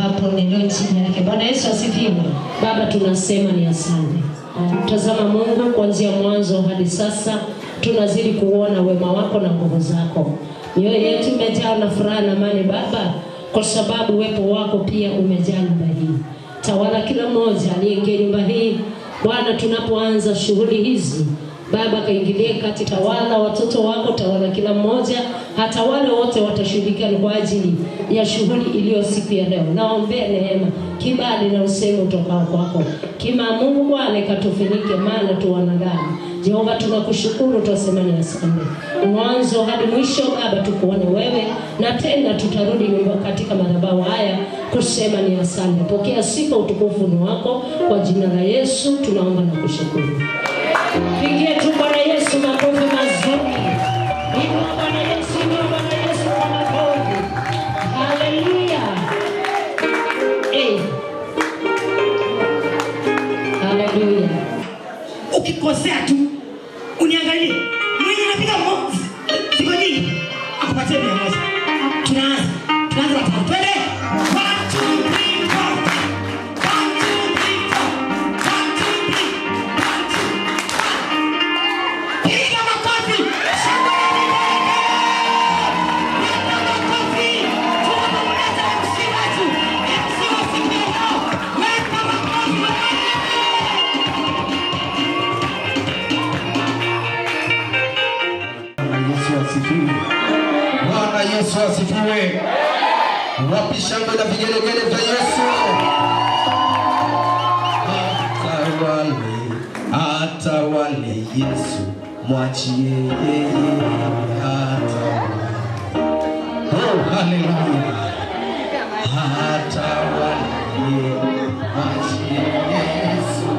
hapo ndio chini yake. Bwana Yesu asifiwe. Baba, tunasema ni asante. Tazama Mungu, kuanzia mwanzo hadi sasa tunazidi kuona wema wako na nguvu zako. Mioyo yetu imejaa na furaha na amani Baba, kwa sababu uwepo wako pia umejaa nyumba hii. Tawala kila mmoja aliyeingia nyumba hii Bwana, tunapoanza shughuli hizi Baba, kaingilie katika wala watoto wako, tawala kila mmoja, hata wale wote watashirikiana kwa ajili ya shughuli iliyo siku ya leo. Naombea neema, kibali na usemi utokao kwako. Kima Mungu Bwana katufinike, maana tu wanadamu. Jehova, tunakushukuru, tunasema ni asante. Mwanzo hadi mwisho Baba tukuone wewe, na tena tutarudi nyumba katika madhabahu haya kusema ni asante. Pokea sifa, utukufu ni wako, kwa jina la Yesu tunaomba na kushukuru. Pigie tu Bwana Yesu makofi mazuri. Inua Bwana Yesu, inua Bwana Yesu kwa makofi. Haleluya. Haleluya. Ukikosea tu uniangalie. Mwenye anapiga siku nyingi akupatie 100. Tunaanza twende. 1, 2, 3. Bwana Yesu asifiwe. Wapi shangwe na vigelegele vya Yesu? Atawale Yesu, mwachie yeye atawale. Oh, haleluya. Atawale, mwachie Yesu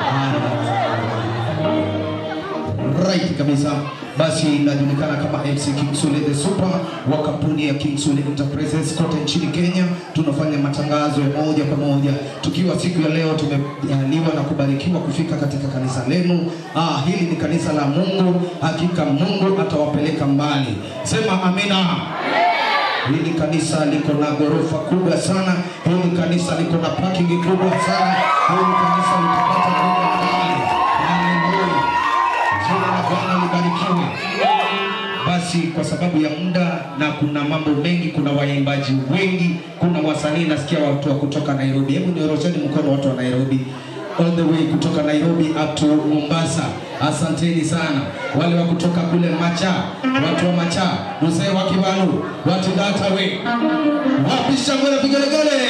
atawale. Right kabisa. Basi inajulikana kama MC King Sule the Super wa kampuni ya King Sule Enterprises kote nchini Kenya. Tunafanya matangazo ya moja kwa moja. Tukiwa siku ya leo tumejaliwa na kubarikiwa kufika katika kanisa lenu. Hili ni kanisa la Mungu. Hakika Mungu atawapeleka mbali. Sema amina. Hili kanisa liko na ghorofa kubwa sana. Hili kanisa liko na parking kubwa sana. Hili kanisa litapata kubwa mbali. Haleluya. Bwana libarikiwe. Basi kwa sababu ya muda na kuna mambo mengi, kuna waimbaji wengi, kuna wasanii, nasikia watu wa kutoka Nairobi. Hebu niorosheni mkono watu wa Nairobi. All the way kutoka Nairobi up to Mombasa. Asanteni sana. Wale wa kutoka kule Macha, watu wa Macha, Mzee wa Kibalu, watu data we. Wapi shangwe na vigelegele?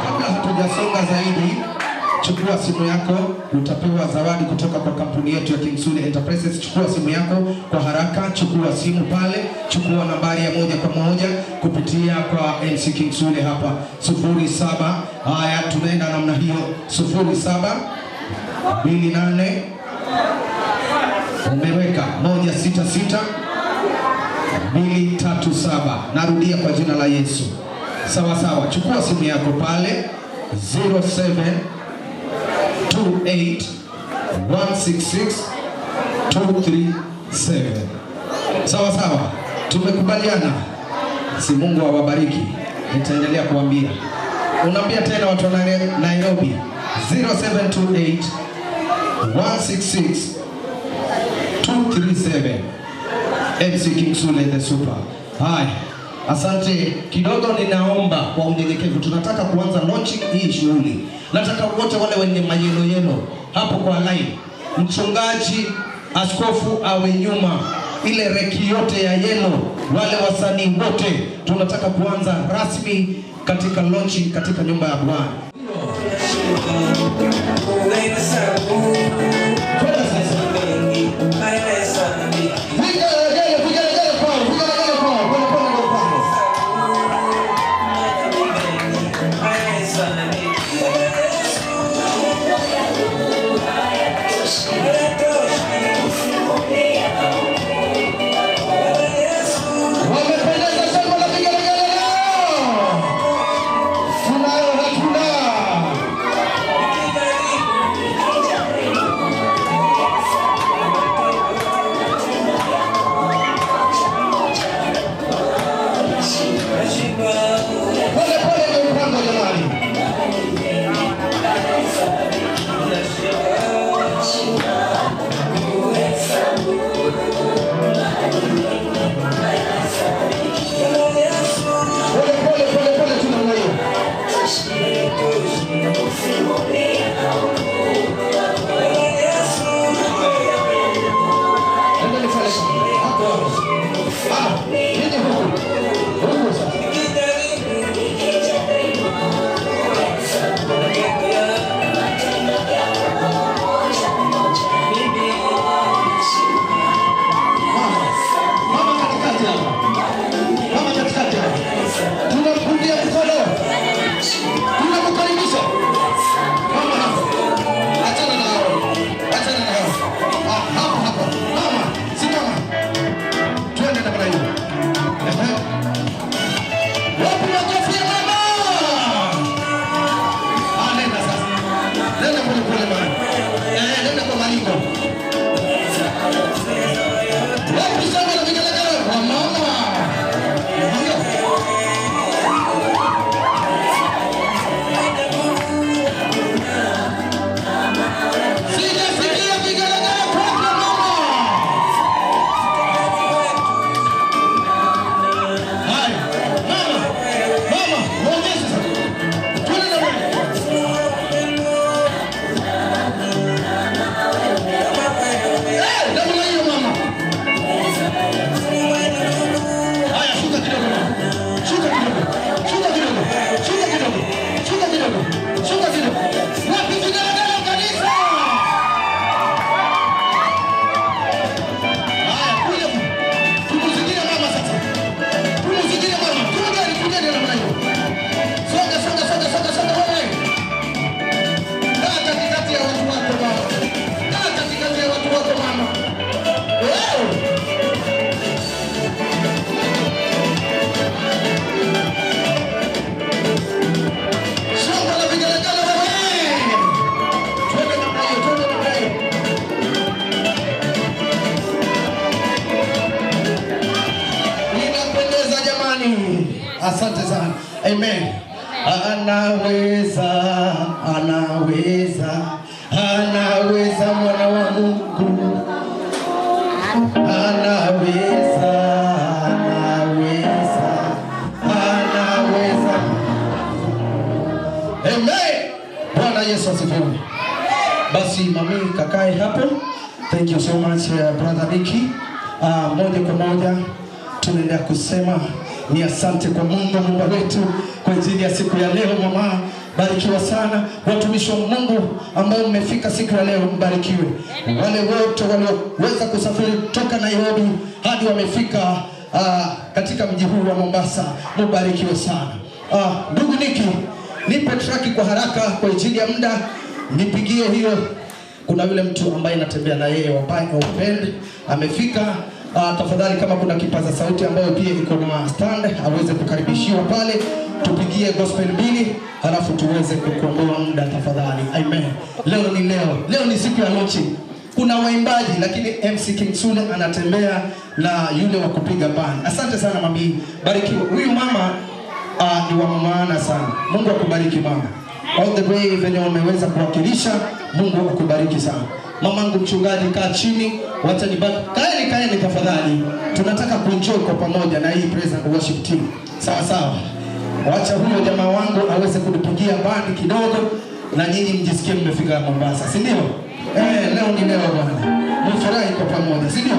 Kabla hatujasonga zaidi, chukua simu yako, utapewa zawadi kutoka kwa kampuni yetu ya King Sule Enterprises. Chukua simu yako kwa haraka, chukua simu pale, chukua nambari ya 1 kupitia kwa MC King Sule hapa 07. Haya, tunaenda namna hiyo 0728 umeweka 166 237. Narudia kwa jina la Yesu. Sawa sawa, chukua simu yako pale 0728166237. Sawa sawa, tumekubaliana. Si Mungu awabariki. Nitaendelea kuambia. Unaambia tena watu wa Nairobi 0728166237. MC King Sule the Super. Hai. Asante. Kidogo ninaomba kwa unyenyekevu. Tunataka kuanza launching hii shughuli. Nataka wote wale wenye mayelo hapo kwa line, mchungaji, askofu awe nyuma, ile reki yote ya yelo, wale wasanii wote, tunataka kuanza rasmi katika launching katika nyumba ya Bwana. Asante sana. Amen. Anaweza, anaweza, anaweza mwana wa Mungu. Anaweza, anaweza, anaweza. Amen. Bwana Yesu asifiwe. Basi mami kakae hapo. Thank you so much brother Nicky. Moja kwa moja tunaendelea kusema ni asante kwa Mungu Muumba wetu kwa ajili ya siku ya leo. Mama, barikiwa sana. Watumishi wa Mungu ambao mmefika siku ya leo, mbarikiwe. Wale wote walioweza kusafiri kutoka Nairobi hadi wamefika katika mji huu wa Mombasa, mbarikiwe sana. Ndugu Nicky, nipe traki kwa haraka kwa ajili ya muda. Nipigie hiyo. Kuna yule mtu ambaye natembea na yeye wa Upend amefika. Tafadhali kama kuna kipaza sauti ambayo pia iko na stand aweze kukaribishiwa pale, tupigie gospel mbili halafu tuweze kukomboa muda tafadhali. Amen. Leo ni siku ya launching. Kuna waimbaji lakini MC King Sule anatembea na yule wa kupiga band. Asante sana mami. Barikiwa. Huyu mama ni wa maana sana. Mungu akubariki mama. All the way venye umeweza kuwakilisha, Mungu akubariki sana. Mamangu mchungaji, kaa chini, wacha nibaki. Kaeni tafadhali. Tunataka kuenjoy kwa pamoja na hii praise and worship team. Sawa sawa. Wacha huyo jamaa wangu aweze kutupigia bandi kidogo na nyinyi mjisikie mmefika Mombasa, si ndio? Leo ni leo bwana. Mfurahi kwa pamoja, si ndio?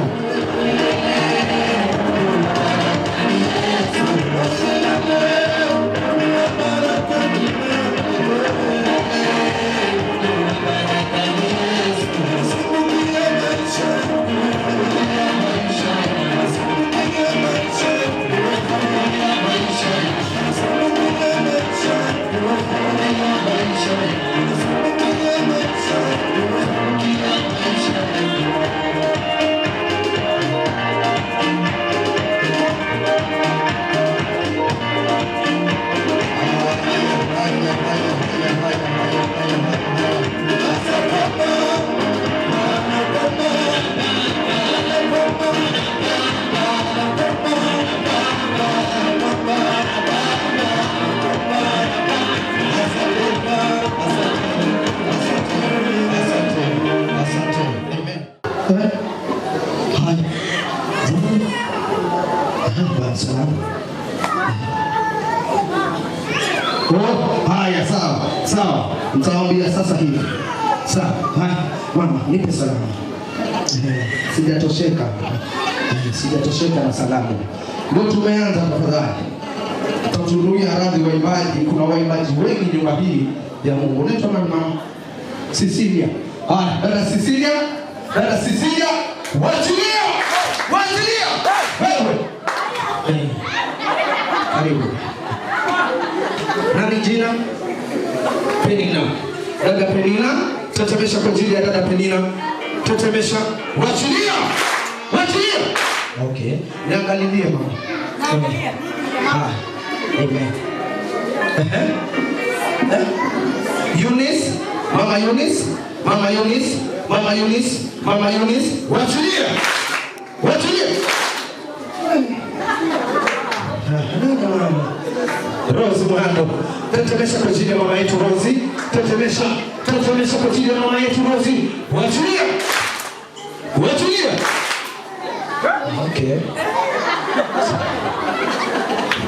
Haya, sawa. Mtaambia sasa hivi. Sawa. Haya, mama, nipe salamu. Sijatosheka na salamu. Ndio tumeanza tafadhali. Tutunuia radhi waimbaji, kuna waimbaji wengi nyumba hii ya Mungu. Unaitwa nani mama? Cecilia. Haya, dada Cecilia. Wachilia. Wewe. Karibu. Nani jina? Penina. Dada Penina, tetemesha kwa ajili ya dada Penina. Tetemesha. Wachilia. Okay. Niangalilie mama. Angalia. Amen. Eunice. Mama Eunice. Wachilia. Rose Mwando, tetemesha kwa ajili ya mama yetu Rose. Tetemesha kwa ajili ya mama yetu Rose. Wachilia. Okay.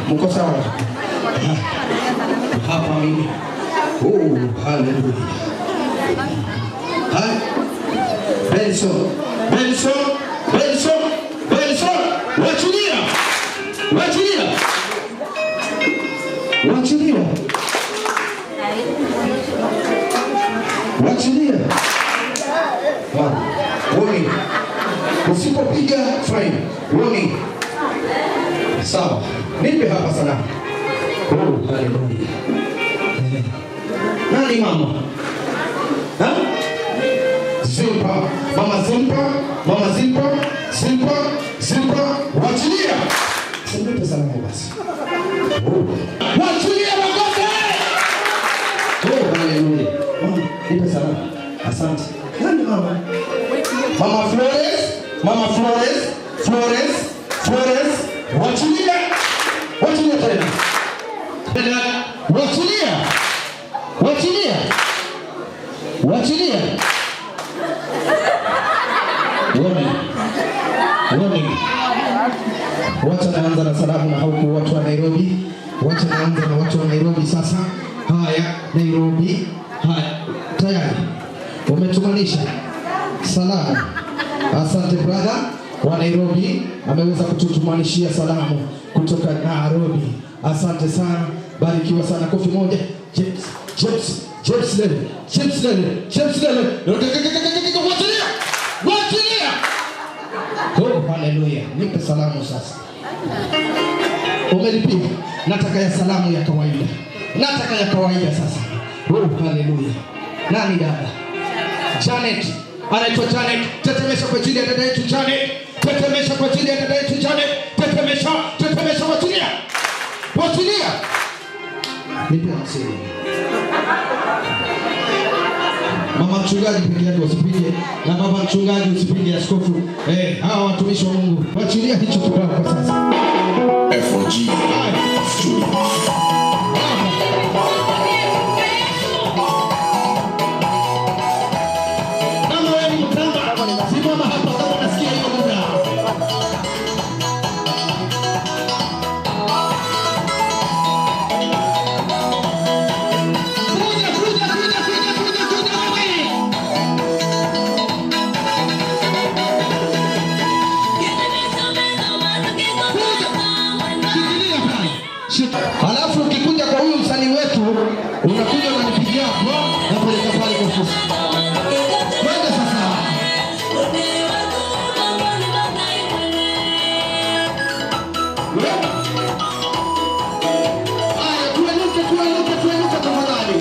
Mko sawa? Hapa mimi. Hallelujah. Hai. Benson. Wachilia. Warning. Usipopiga fine. Warning. Sawa. Nipe hapa sana. Hallelujah. Nani mama? Zimpa. Wachilia. Nipe sana basi. Wachilia makote. Hallelujah. Nipe sana. Asante. Nani mama? Mama Flores. Wachilia. dada. Wachilia. Wachilia. Wachilia. Warning. Wacha naanza na salamu na huku watu wa Nairobi. Wacha naanza na watu wa Nairobi sasa. Haya, Nairobi. Haya, tayari. Umetumanisha salamu. Asante brother wa Nairobi. Ameweza kututumanishia salamu kutoka Nairobi. Asante sana. Barikiwa sana. Kofi moja. James Lele. Wachilia. Oh, haleluya. Nipe salamu sasa. Umelipia. Nataka ya salamu ya kawaida. Nataka ya kawaida sasa. Oh, haleluya. Nani dada? Janet. Anaitwa Janet. Tetemesha kwa ajili ya dada yetu Janet. Tetemesha kwa ajili ya dada yetu Janet. Tetemesha. Wachilia. Nipe msiri. Mama mchungaji peke yake usipige, na baba mchungaji usipige askofu. Hawa watumishi wa Mungu. Wachilia hicho kibao kwa sasa. FOG Studio. Kama wewe ni mtamba, simama hapa kama unasikia hiyo muda. Halafu ukikuja kwa huyu msanii wetu, unakuja unanipigia hapo na peleka pale kwa ofisi. Kwenda sasa. Haya, tuenuke tafadhali.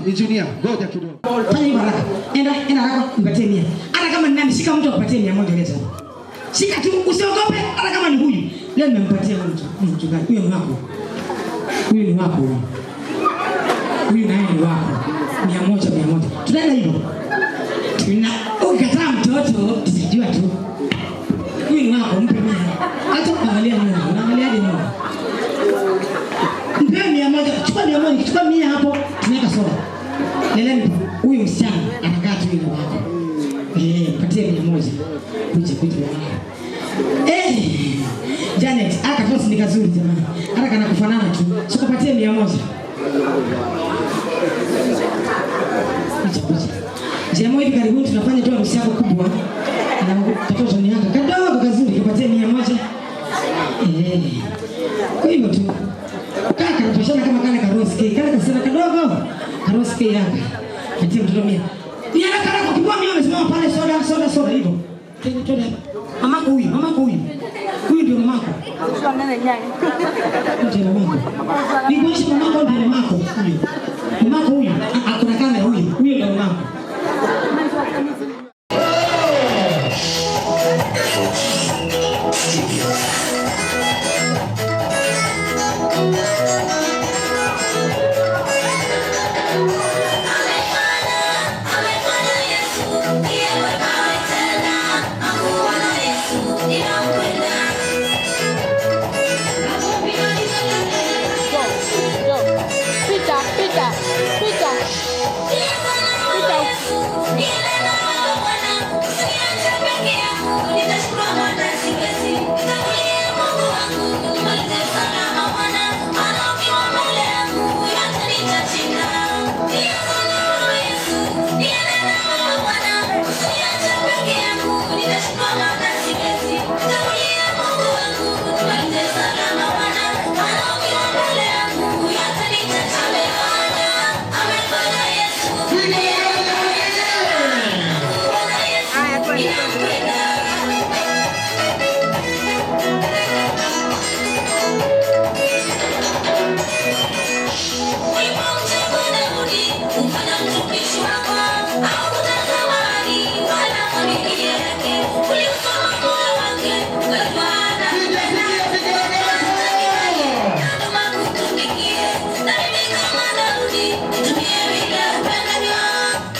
Engineer, ngoja kidogo. Fanya haraka. Enda haraka nipatie 100. Hata kama ni nani, shika mtu akupatie 100 leta. Shika tu, usiogope hata kama ni huyu. Leo nimempatia mtu. Mchungaji, huyo ni wako. Huyu ni wako. Huyu naye ni wako. 100. Tunaenda hivyo. Ukikataa mtoto, usijua tu. Huyu ni wako, mpe 100. Hata kuangalia nyuma, unaangaliaje nyuma? Mpe 100, chukua 100, chukua 100 hapo, tunaweka soda. Leleni huyu msichana anakaa tu ile wako. Patie 100. Kuja. Janet, aka fosi ni kazuri jamani. Hata kana kufanana tu. Sikupatie 100. Kuja. Jemo hivi karibuni tunafanya tu harusi yako kubwa. Na mtoto ni hapa. Kadogo kazuri kupatie 100. Kwa hivyo tu. Kaka tunatoshana kama kale karoski. Kale kasema kadogo. Karoski hapa. Patie mtoto 100. Ni haraka kwa kibwa mimi nimesimama pale soda hivyo. Twende. Mamako huyu. Huyu ndio mamako. Ndio mamako. Ni kuishi mamako ndio mamako. Mamako huyu. Hakuna kama huyu. Huyu ndio mamako.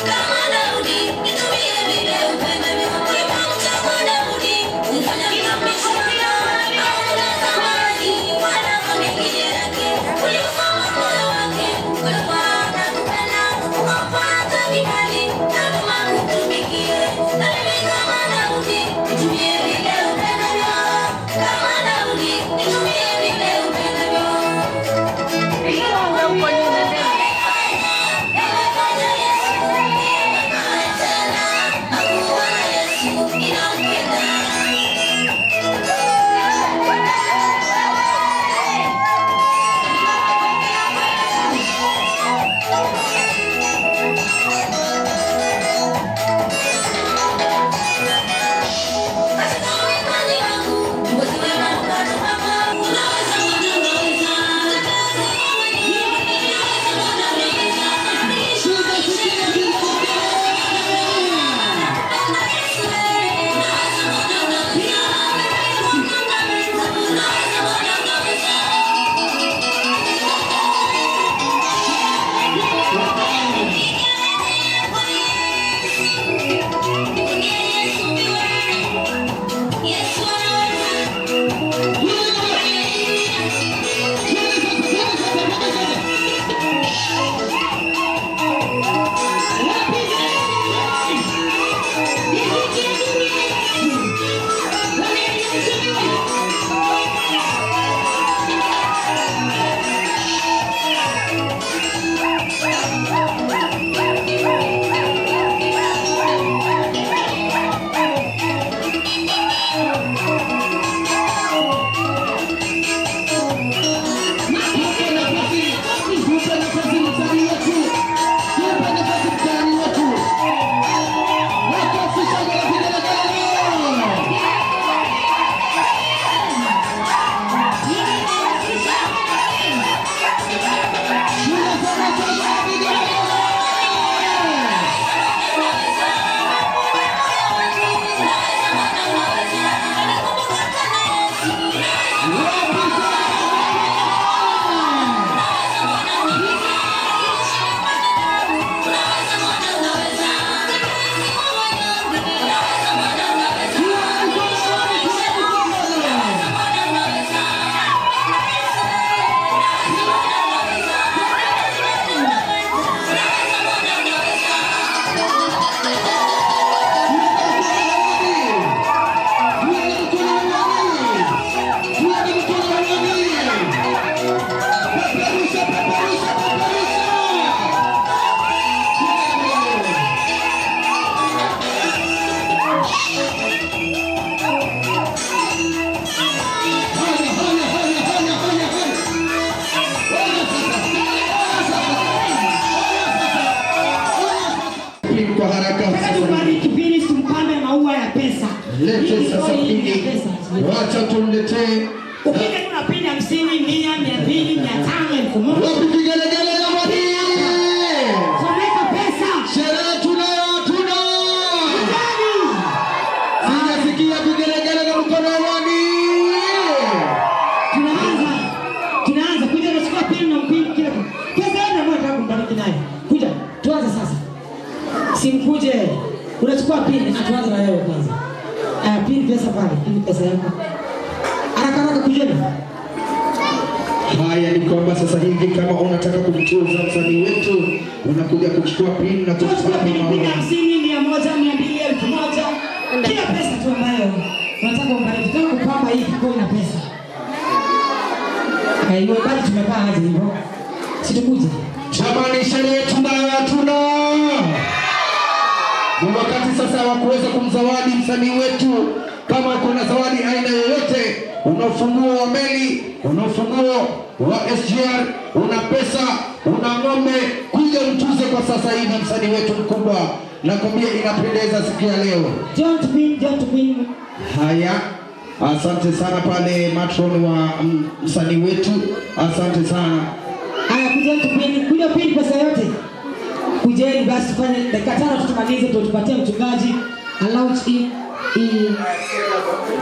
Kama Daudi, nitumie vile upendavyo. mvua ya pesa. Lete sasa pindi. Wacha tumletee. Ukija kuna pindi 50, 100, 200, 500, 1000. Wapi vigelegele jamani? Someka pesa. Sherehe tunayo tuna. Sijasikia vigelegele na mkono wani. Tunaanza kuja nachukua pindi na mpindi kila kitu. Pesa ndio ambayo nataka kumbariki nayo. Kuja tuanze sasa. Simkuje. Unachukua pindi na tuanze na wewe kwanza. Pindi pesa pale, pindi pesa yako. Haraka kujeni. Haya ni kwamba sasa hivi kama unataka kumtuza msanii wetu unakuja kuchukua pin na kuchukua pin 50, 100, 200, 1000. Kila pesa tu ambayo unataka umbariki. Kama kupamba hii kwa ina pesa. Hiyo bali tumekaa aje hivyo. Situkuje. Jamani sherehe tuna. Ni wakati sasa wa kuweza kumzawadi msanii wetu. Kama kuna zawadi aina yoyote, una ufunguo wa meli, una ufunguo wa SGR, una pesa, una ng'ombe, kuja mtuze kwa sasa hivi msanii wetu mkubwa. Nakwambia inapendeza siku ya leo. Don't win. Haya, asante sana pale matron wa msanii wetu. Asante sana. Haya kuja pini pesa yote. Kujeni basi tufanye dakika 5 tutumalize ndio tupatie mchungaji launch hii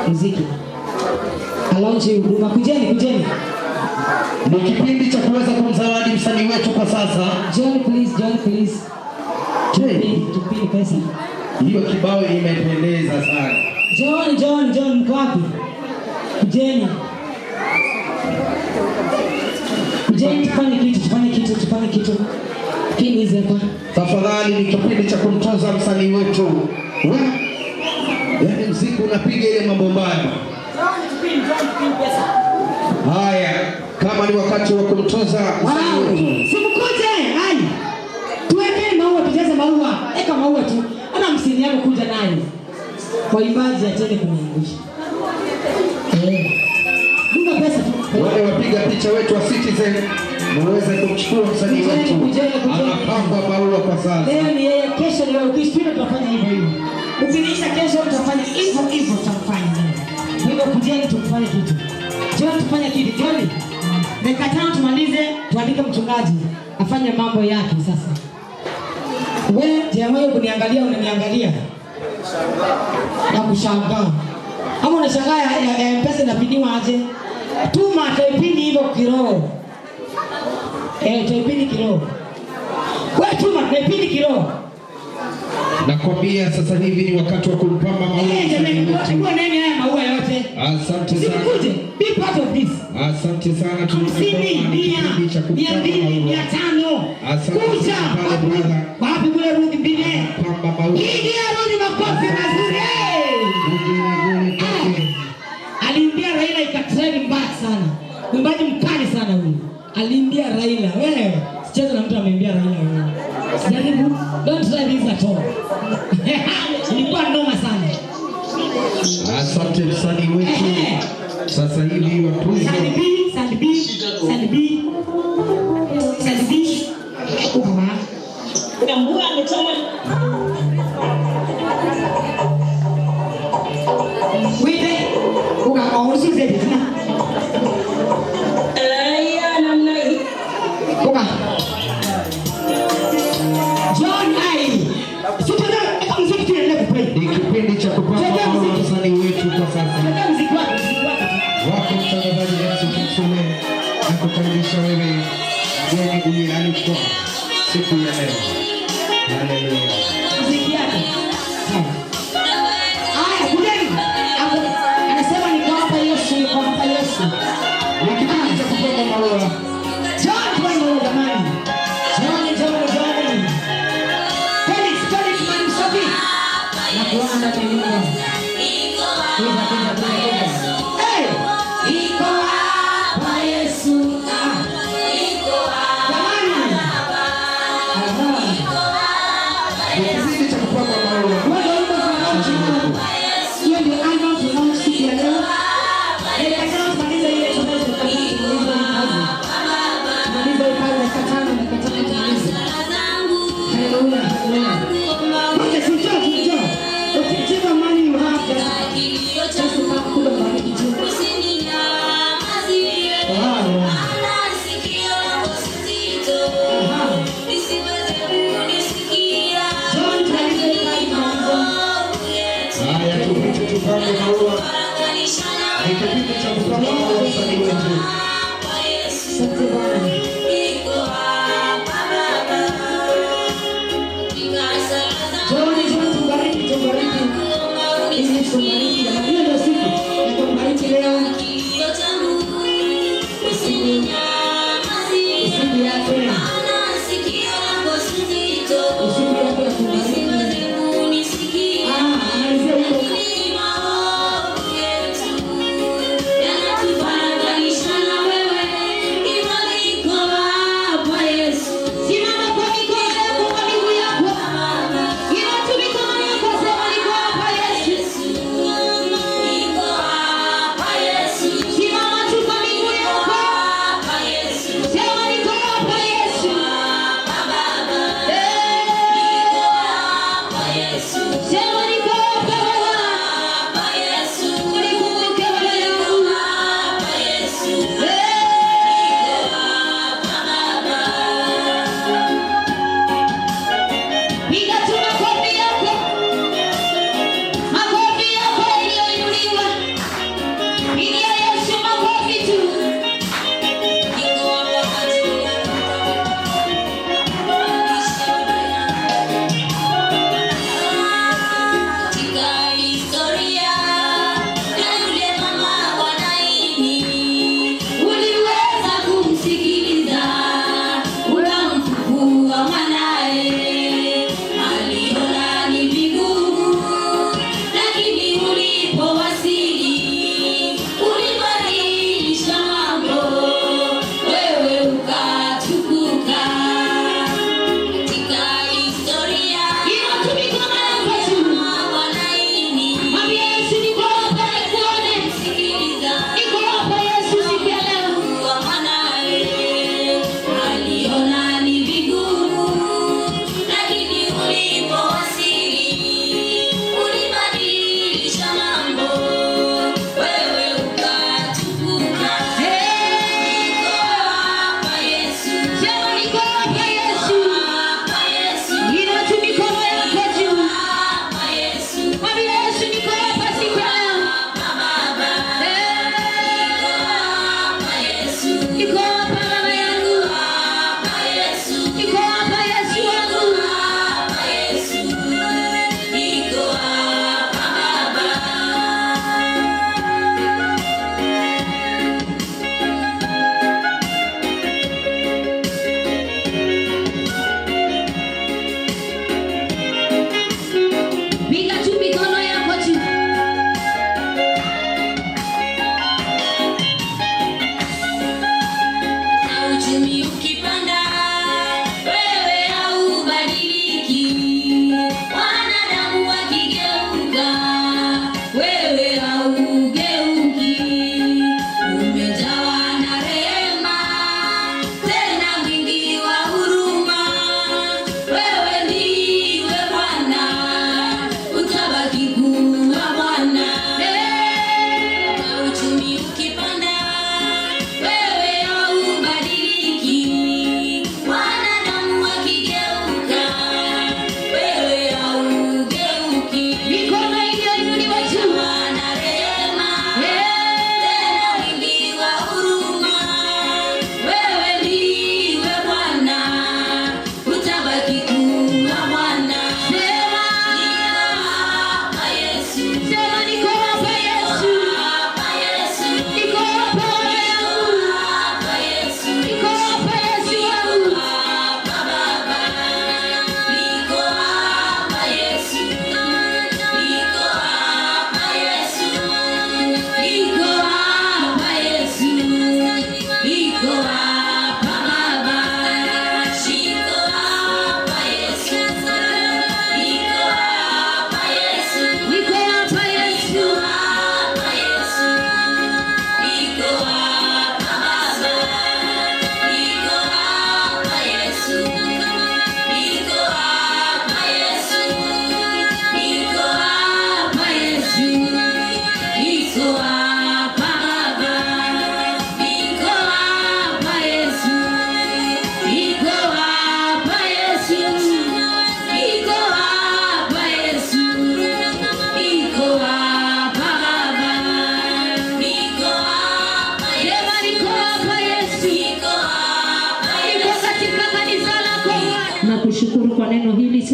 muziki. Launch huduma. Kujeni. Ni kipindi cha kuweza kumzawadi msanii wetu kwa sasa. John please. Tupini pesa. Hiyo kibao imependeza sana. John mko wapi? Kujeni tufanye kitu. Pini hizi hapa. Tafadhali ni kipindi cha kumtoza msanii wetu. Yaani muziki unapiga ile mambo mbaya. John pesa. Haya, kama ni wakati wa kumtoza msanii wetu. Simkuje. Tuweke maua, tujaze maua. Eka maua tu. Ana msini yako kuja naye. Waimbaji atende kuniangusha. Bunga pesa tu. Wale wapiga picha wetu wa Citizen muweze kumchukua msanii wetu. Anapanga maua kwa sasa. Leo ni yeye, kesho ni wewe. Ukishindwa tutafanya hivyo. Ukiniisha kesho tutafanya hivyo tutafanya. Hivyo kujeni tufanye kitu. Tufanye kitu. Kwani dakika 5 tumalize, tuandike mchungaji afanye mambo yake sasa. Wewe jamaa wewe kuniangalia unaniangalia. Na kushangaa. Ama unashangaa ya pesa inapiniwa aje? Tuma taipini hivyo kiroho. Taipini kiroho. Wewe tuma taipini kiroho. Nakwambia sasa hivi ni wakati wa kumpamba maua. Chukua nini haya maua yote? Asante sana. Sikuje. Be part of this. Asante sana tunapamba kipindi cha kumpamba maua. 500. Asante kuja. Wapi kule rudi bine? Pamba maua. Pigia rudi makofi mazuri. Alimbia Raila ikatrend mbaya sana. Mwimbaji mkali sana huyu. Alimbia Raila. Wewe sicheza na mtu ameimbia Raila wewe. Jaribu, don't try this at all. Ilikuwa noma sana. Asante msanii wetu. Sasa hivi watuzo. Sandy B. Ngambua amechoma. Wite. Unaongoza zaidi sana. Ni kipindi cha kupamba maua msanii wetu kwa sasa. Wako mtangazaji Msule na kukaribisha wewe mgeni ulialikwa siku ya leo. Haleluya. Anasema ni kwa Yesu. Ni kipindi cha kupamba maua. John jamani. Na kuona tena. Iko hapa Yesu. Iko hapa. Iko hapa. Thank you.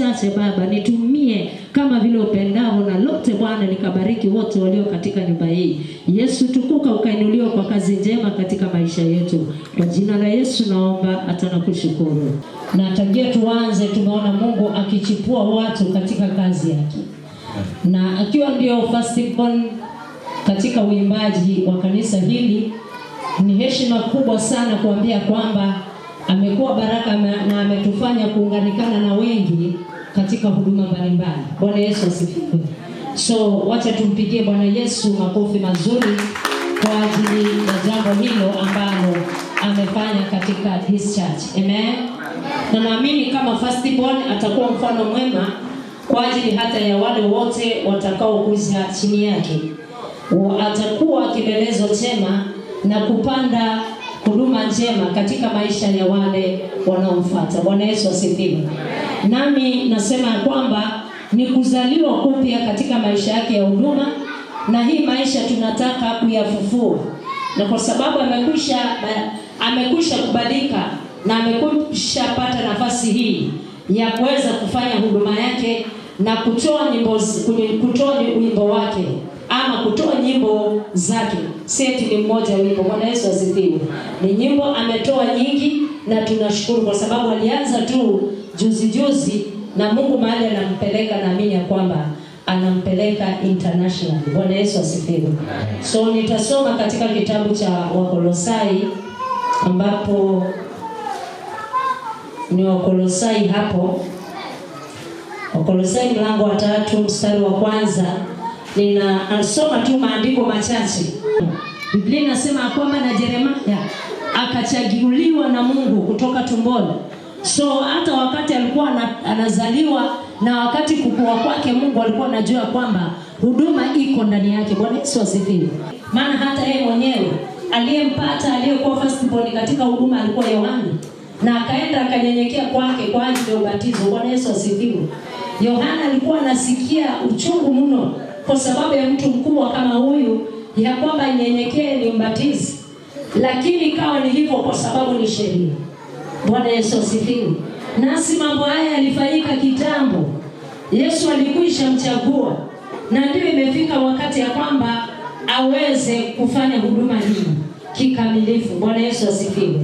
machache Baba, nitumie kama vile upendavyo, na lote Bwana nikabariki wote walio katika nyumba hii. Yesu tukuka, ukainuliwa kwa kazi njema katika maisha yetu. Kwa jina la Yesu naomba hata na kushukuru. Na tangia tuanze tumeona Mungu akichipua watu katika kazi yake. Na akiwa ndio first born katika uimbaji wa kanisa hili, ni heshima kubwa sana kuambia kwamba amekuwa baraka na ametufanya kuunganikana na wengi katika huduma mbalimbali. Bwana Yesu asifiwe. So wacha tumpigie Bwana Yesu makofi mazuri kwa ajili ya jambo hilo ambalo amefanya katika his church. Amen. Na naamini kama firstborn atakuwa mfano mwema kwa ajili hata ya wale wote watakao kuja chini yake. Atakuwa kielelezo chema na kupanda huduma njema katika maisha ya wale wanaomfuata. Bwana Yesu asifiwe. Nami nasema kwamba ni kuzaliwa upya katika maisha yake ya huduma, na hii maisha tunataka kuyafufua. Na kwa sababu amekwisha kubadilika na amekwisha pata nafasi hii ya kuweza kufanya huduma yake na kutoa wimbo wake ama kutoa nyimbo zake. Seti ni mmoja wimbo. Bwana Yesu asifiwe. Ni nyimbo ametoa nyingi, na tunashukuru kwa sababu alianza tu juzi na Mungu mahali anampeleka, naamini ya kwamba anampeleka international. Bwana Yesu asifiwe. So nitasoma katika kitabu cha Wakolosai, ambapo ni Wakolosai hapo. Wakolosai mlango wa 3 mstari wa 1. Ninasoma tu maandiko machache. Biblia inasema kwamba na Yeremia akachaguliwa na Mungu kutoka tumboni. So hata wakati alikuwa anazaliwa na wakati kukua kwake, Mungu alikuwa anajua kwamba huduma iko ndani yake. Bwana Yesu asifiwe. Maana hata yeye mwenyewe aliyekuwa firstborn katika huduma alikuwa Yohana, na akaenda akanyenyekea kwake kwa ajili ya ubatizo. Bwana Yesu asifiwe. Yohana alikuwa anasikia uchungu mno kwa sababu ya mtu mkubwa kama huyu ya kwamba nyenyekee ni mbatizi, lakini kawa ni hivyo kwa sababu ni sheria. Bwana Yesu asifiwe. Nasi mambo haya yalifanyika kitambo. Yesu alikwisha mchagua, na ndio imefika wakati ya kwamba aweze kufanya huduma hii kikamilifu. Bwana Yesu asifiwe.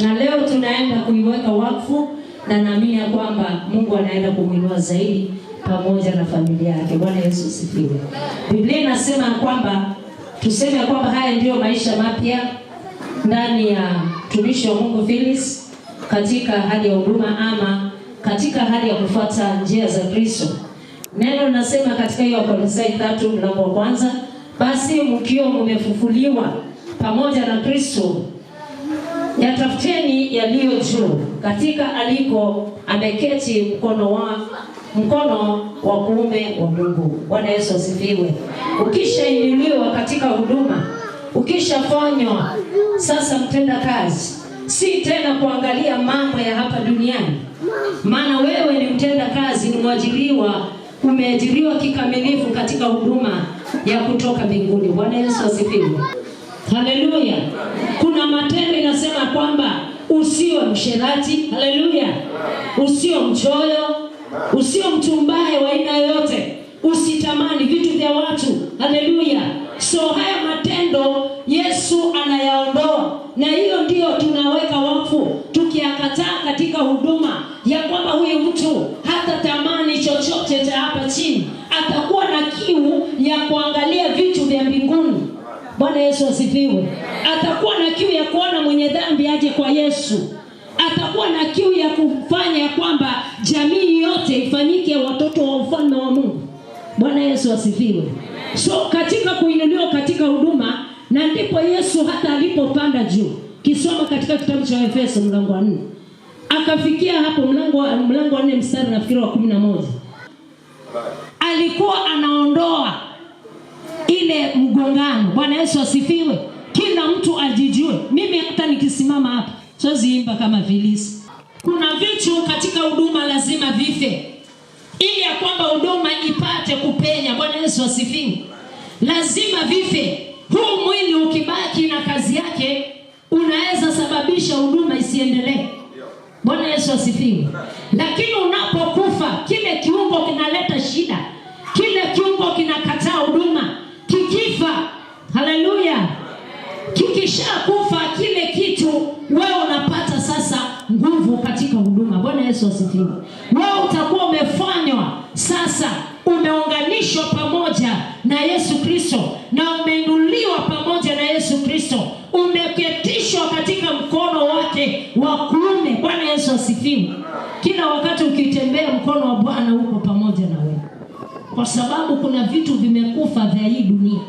Na leo tunaenda kuiweka wakfu, na naamini ya kwamba Mungu anaenda kumuinua zaidi pamoja na familia yake. Bwana Yesu asifiwe. Biblia inasema kwamba tuseme kwamba haya ndio maisha mapya ndani ya tumishi wa Mungu Phyllis katika hali ya huduma ama katika hali ya kufuata njia za Kristo. Neno linasema katika hiyo Wakolosai 3 mlango wa 1, basi mkiwa mmefufuliwa pamoja na Kristo, yatafuteni yaliyo juu, katika aliko ameketi mkono wa kuume wa Mungu. Bwana Yesu asifiwe. Ukishainuliwa katika huduma, ukishafanywa sasa mtenda kazi, si tena kuangalia mambo ya hapa duniani. Maana wewe ni mtenda kazi, ni mwajiriwa, umeajiriwa kikamilifu katika huduma ya kutoka mbinguni. Bwana Yesu asifiwe. Haleluya. Kuna matendo inasema kwamba usio msherati. Haleluya. Usio mchoyo, usio mtu mbaya wa aina yoyote, usitamani vitu vya watu. Haleluya. So haya matendo Yesu anayaondoa, na hiyo ndio tunaweka wakfu tukiakataa katika huduma ya kwamba huyu mtu hata tamani chochote cha hapa chini, atakuwa na kiu ya kuangalia vitu vya mbinguni. Bwana Yesu asifiwe. Atakuwa na kiu ya kuona mwenye dhambi aje kwa Yesu. Atakuwa na kiu ya kufanya ya kwamba jamii yote ifanyike watoto wa ufalme wa Mungu. Bwana Yesu asifiwe. So katika kuinuliwa katika huduma, na ndipo Yesu hata alipopanda juu. Kisoma katika kitabu cha Efeso mlango wa 4. Akafikia hapo mlango wa 4 mstari nafikiri wa 11. Alikuwa anaondoa ile mgongano. Bwana Yesu asifiwe. Kila mtu ajijue. Mimi hata nikisimama hapa siwezi imba kama Phyllis. Kuna vitu katika huduma lazima vife ili ya kwamba huduma ipate kupenya. Bwana Yesu asifiwe. Lazima vife. Huu mwili ukibaki na kazi yake unaweza sababisha huduma isiendelee. Bwana Yesu asifiwe. Lakini unapokufa, kile kinaleta shida. Kile kiungo kinakataa huduma. Kikifa, haleluya, kikishakufa kile kitu, wewe unapata sasa nguvu katika huduma. Bwana Yesu asifiwe. Wewe utakuwa umefanywa sasa, umeunganishwa pamoja na Yesu Kristo na umeinuliwa pamoja na Yesu Kristo, umeketishwa katika mkono wake wa kuume. Bwana Yesu asifiwe. Kila wakati ukitembea, mkono wa Bwana uko pamoja na wewe, kwa sababu kuna vitu vimekufa vya hii dunia.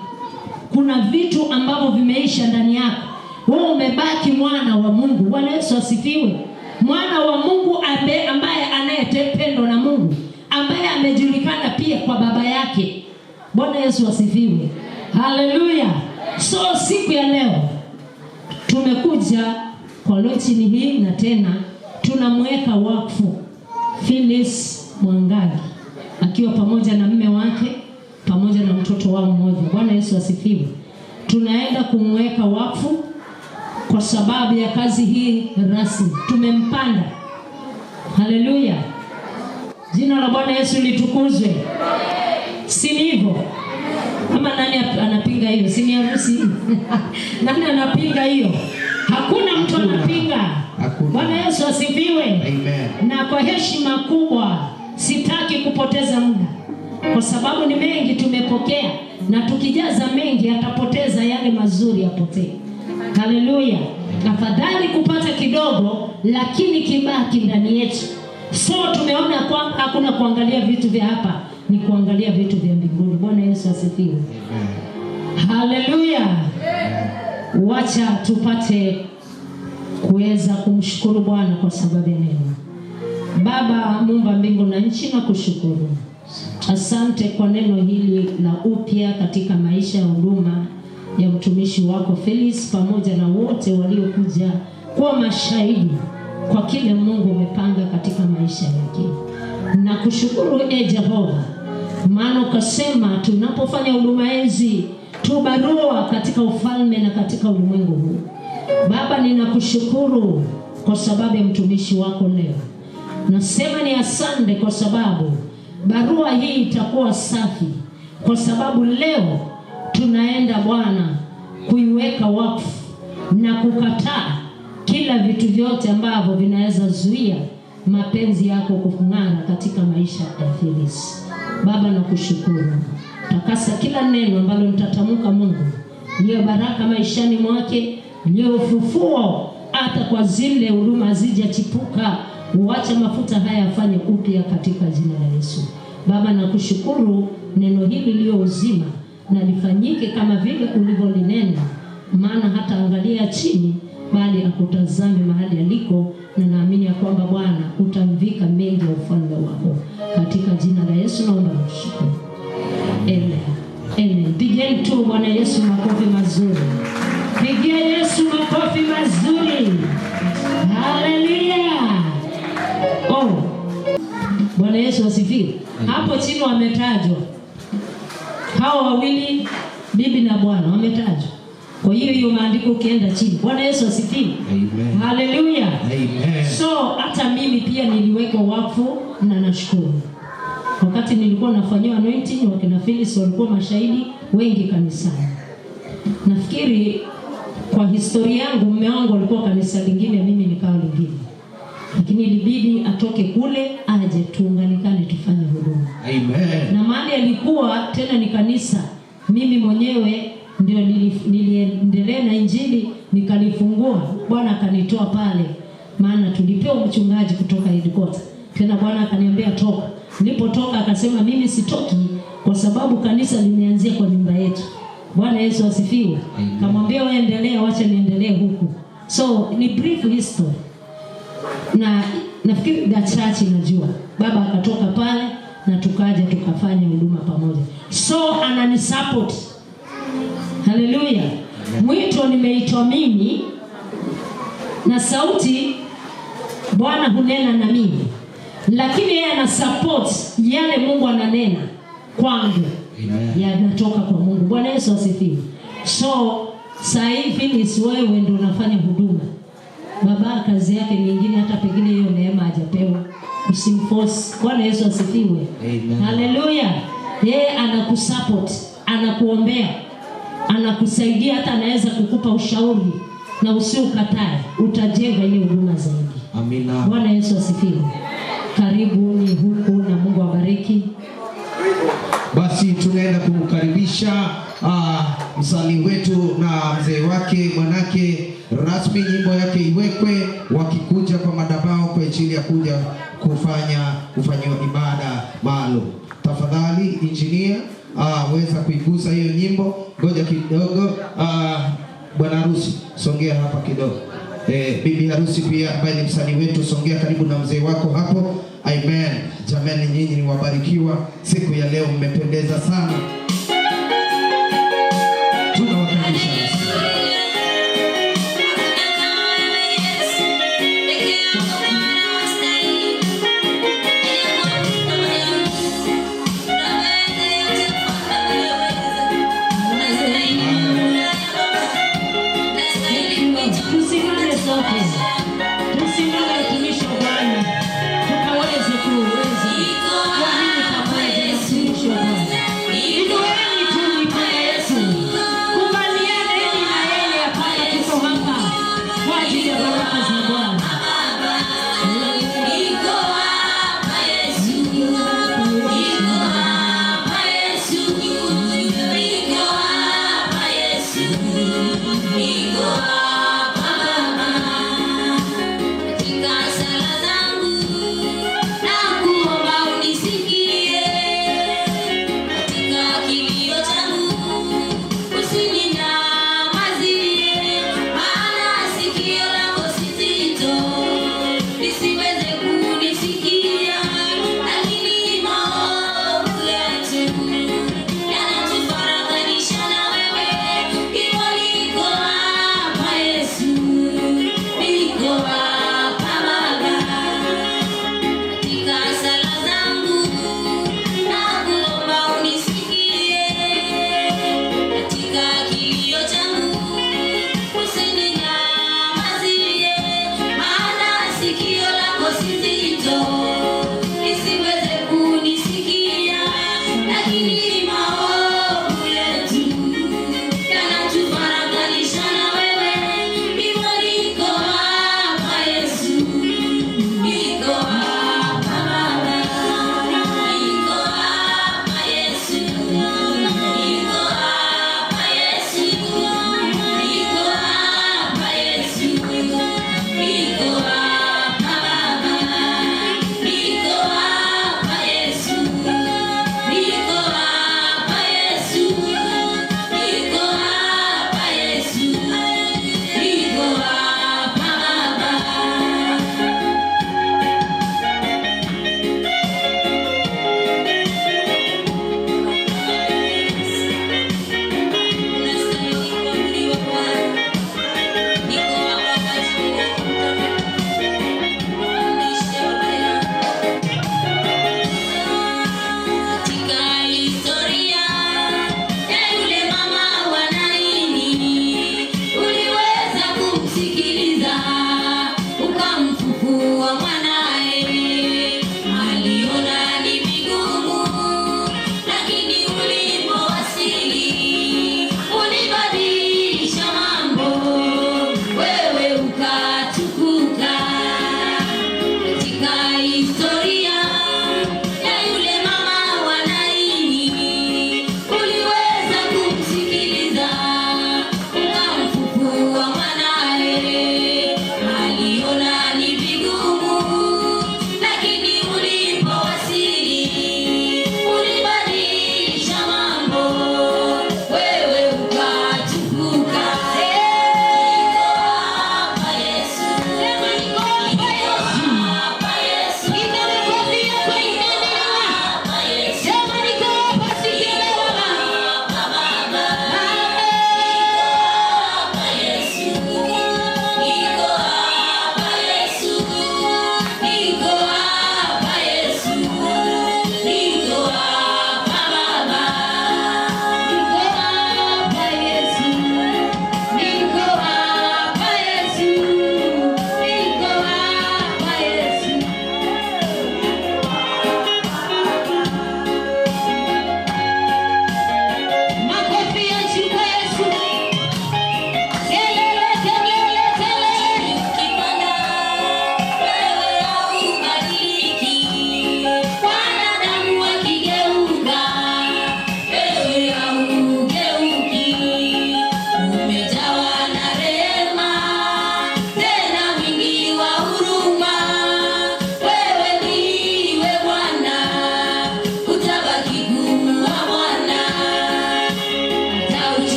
Kuna vitu ambavyo vimeisha ndani yako. Wewe umebaki mwana wa Mungu. Bwana Yesu asifiwe. Mwana wa Mungu ambaye anayependwa na Mungu, ambaye amejulikana pia kwa baba yake. Bwana Yesu asifiwe. Haleluya. So siku ya leo tumekuja kwa launching hii, na tena tunamweka wakfu Phyllis Mwangangi akiwa pamoja na mume wake pamoja na mtoto wao mmoja. Bwana Yesu asifiwe. Tunaenda kumweka wakfu kwa sababu ya kazi hii rasmi. Tumempanda. Haleluya. Jina la Bwana Yesu litukuzwe. Si hivyo? Kama nani anapinga hiyo? Si ni harusi? Nani anapinga hiyo? Hakuna mtu anapinga. Bwana Yesu asifiwe. Amen. Na kwa heshima kubwa sitaki kupoteza muda, kwa sababu ni mengi tumepokea, na tukijaza mengi atapoteza yale mazuri, yapotee. Haleluya. Afadhali kupata kidogo lakini kibaki ndani yetu. So tumeona kwamba hakuna kuangalia vitu vya hapa, ni kuangalia vitu vya mbinguni. Bwana Yesu asifiwe. Haleluya. Wacha tupate kuweza kumshukuru Bwana kwa sababu ya neno. Baba Muumba mbingu na nchi, na kushukuru. Asante kwa neno hili la upya katika maisha ya huduma ya mtumishi wako Phyllis, pamoja na wote waliokuja kwa mashahidi kwa kile Mungu umepanga katika maisha yake. Na kushukuru Jehova, maana ukasema tunapofanya huduma hizi tubarua katika ufalme na katika ulimwengu huu. Baba, ninakushukuru kwa sababu ya mtumishi wako leo. Nasema ni asante kwa sababu barua hii itakuwa safi, kwa sababu leo tunaenda Bwana kuiweka wakfu na kukataa kila vitu vyote ambavyo vinaweza zuia mapenzi yako kung'ara katika maisha ya Phyllis. Baba, nakushukuru. Takasa kila neno ambalo nitatamka Mungu, liwe baraka maishani mwake, liwe ufufuo hata kwa zile huduma zijachipuka. Uache mafuta haya afanye upya katika jina la Yesu. Baba, nakushukuru, neno hili liwe uzima na lifanyike kama vile ulivyolinena, maana hata angalia chini bali akutazame mahali aliko, na naamini ya kwamba Bwana utamvika mengi ya ufalme wako katika jina la Yesu. Naomba kushukuru. Amen. Amen. Pigeni tu Bwana Yesu makofi mazuri. Pigia Yesu makofi mazuri. Haleluya. Oh. Bwana Yesu asifiwe. Hapo chini wametajwa hao wawili, bibi na bwana, wametajwa. Kwa hiyo maandiko ukienda chini. Bwana Yesu asifiwe. Amen. Haleluya. Amen. So hata mimi pia niliweka wakfu, na nashukuru. Wakati nilikuwa nafanywa anointing, wakina Phyllis walikuwa mashahidi wengi kanisani. Nafikiri kwa historia yangu mume wangu alikuwa kanisa lingine, mimi nikawa lingine. Lakini ilibidi atoke kule aje tuunganikane tufanye huduma. Amen. Na mahali alikuwa tena ni kanisa, mimi mwenyewe ndio niliendelea na injili, nikalifungua. Bwana akanitoa pale, maana tulipewa mchungaji kutoka headquarters. Tena Bwana akaniambia toka. Nilipotoka akasema mimi sitoki kwa sababu kanisa limeanzia kwa nyumba yetu. Bwana Yesu asifiwe. Kamwambia wewe endelea, acha niendelee huku. So ni brief history. Na nafikiri the church inajua. Baba akatoka pale na tukaja tukafanya huduma pamoja. So ananisupport. Haleluya. Mwito nimeitwa mimi, na sauti Bwana hunena na mimi, lakini yeye ana support yale Mungu ananena kwangu. Yanatoka kwa Mungu. Bwana Yesu asifiwe. So sasa hivi wewe ndio unafanya huduma. Baba kazi yake nyingine hata pengine hiyo neema hajapewa. usimforce. Bwana Yesu asifiwe. Amen. Haleluya. Yeye anakusupport, anakuombea, anakusaidia, hata anaweza kukupa ushauri na usiukatae, utajenga ile huduma zaidi. Amina. Bwana Yesu asifiwe. Karibuni huku na Mungu awabariki. Basi tunaenda kumkaribisha msanii wetu na mzee wake, manake rasmi nyimbo yake iwekwe, wakikuja kwa madhabahu kwa ajili ya kuja kufanyiwa ibada maalum. Tafadhali engineer, weza kuigusa hiyo nyimbo. Ngoja kidogo, bwana harusi songea hapa kidogo. Bibi harusi pia ambaye ni msanii wetu, songea karibu na mzee wako hapo. Amen. Jamani, nyinyi ni wabarikiwa siku ya leo, mmependeza sana. Tunawakaribisha. Tusimame tumisho Bwana, tukaweze kuweza kuamini pamoja na tumisho Bwana.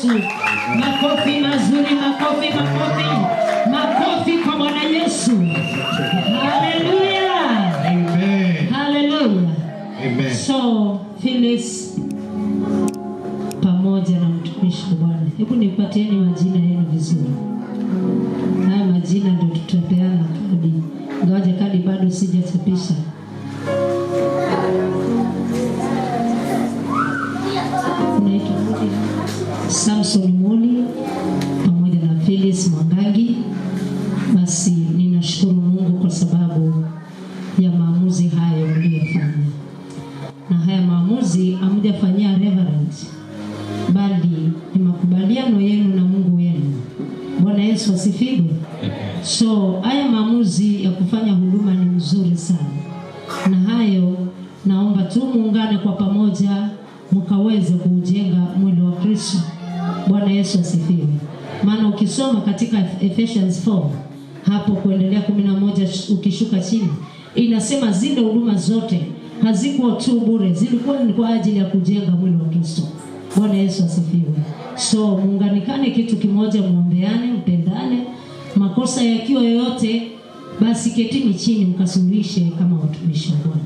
Yesu. Makofi mazuri, makofi, makofi. Makofi kwa Bwana Yesu. Haleluya. Amen. Haleluya. Amen. So, Phyllis pamoja na mtumishi wa Bwana. Hebu nipatieni majina yenu vizuri. Haya majina ndio tutapeana kadi. Ngoja kadi bado sijachapisha. Unaitwa Samson Muli pamoja na Phyllis Mwangangi. Basi ninashukuru Mungu kwa sababu ya maamuzi hayo mliyofanya. Na haya maamuzi hamjafanyia reverend, bali ni makubaliano yenu na Mungu wenu. Bwana Yesu asifiwe. So haya maamuzi ya kufanya huduma ni mzuri sana. Na hayo naomba tu muungane kwa pamoja mkaweze kujenga mwili wa Kristo. Bwana Yesu asifiwe. Maana ukisoma katika Ephesians 4 hapo kuendelea 11 ukishuka chini inasema zile huduma zote hazikuwa tu bure, zilikuwa ni kwa ajili ya kujenga mwili wa Kristo. Bwana Yesu asifiwe. So muunganikane kitu kimoja, muombeane, mpendane. Makosa yakiwa yoyote basi ketini chini mkasuluhishe kama watumishi wa Bwana.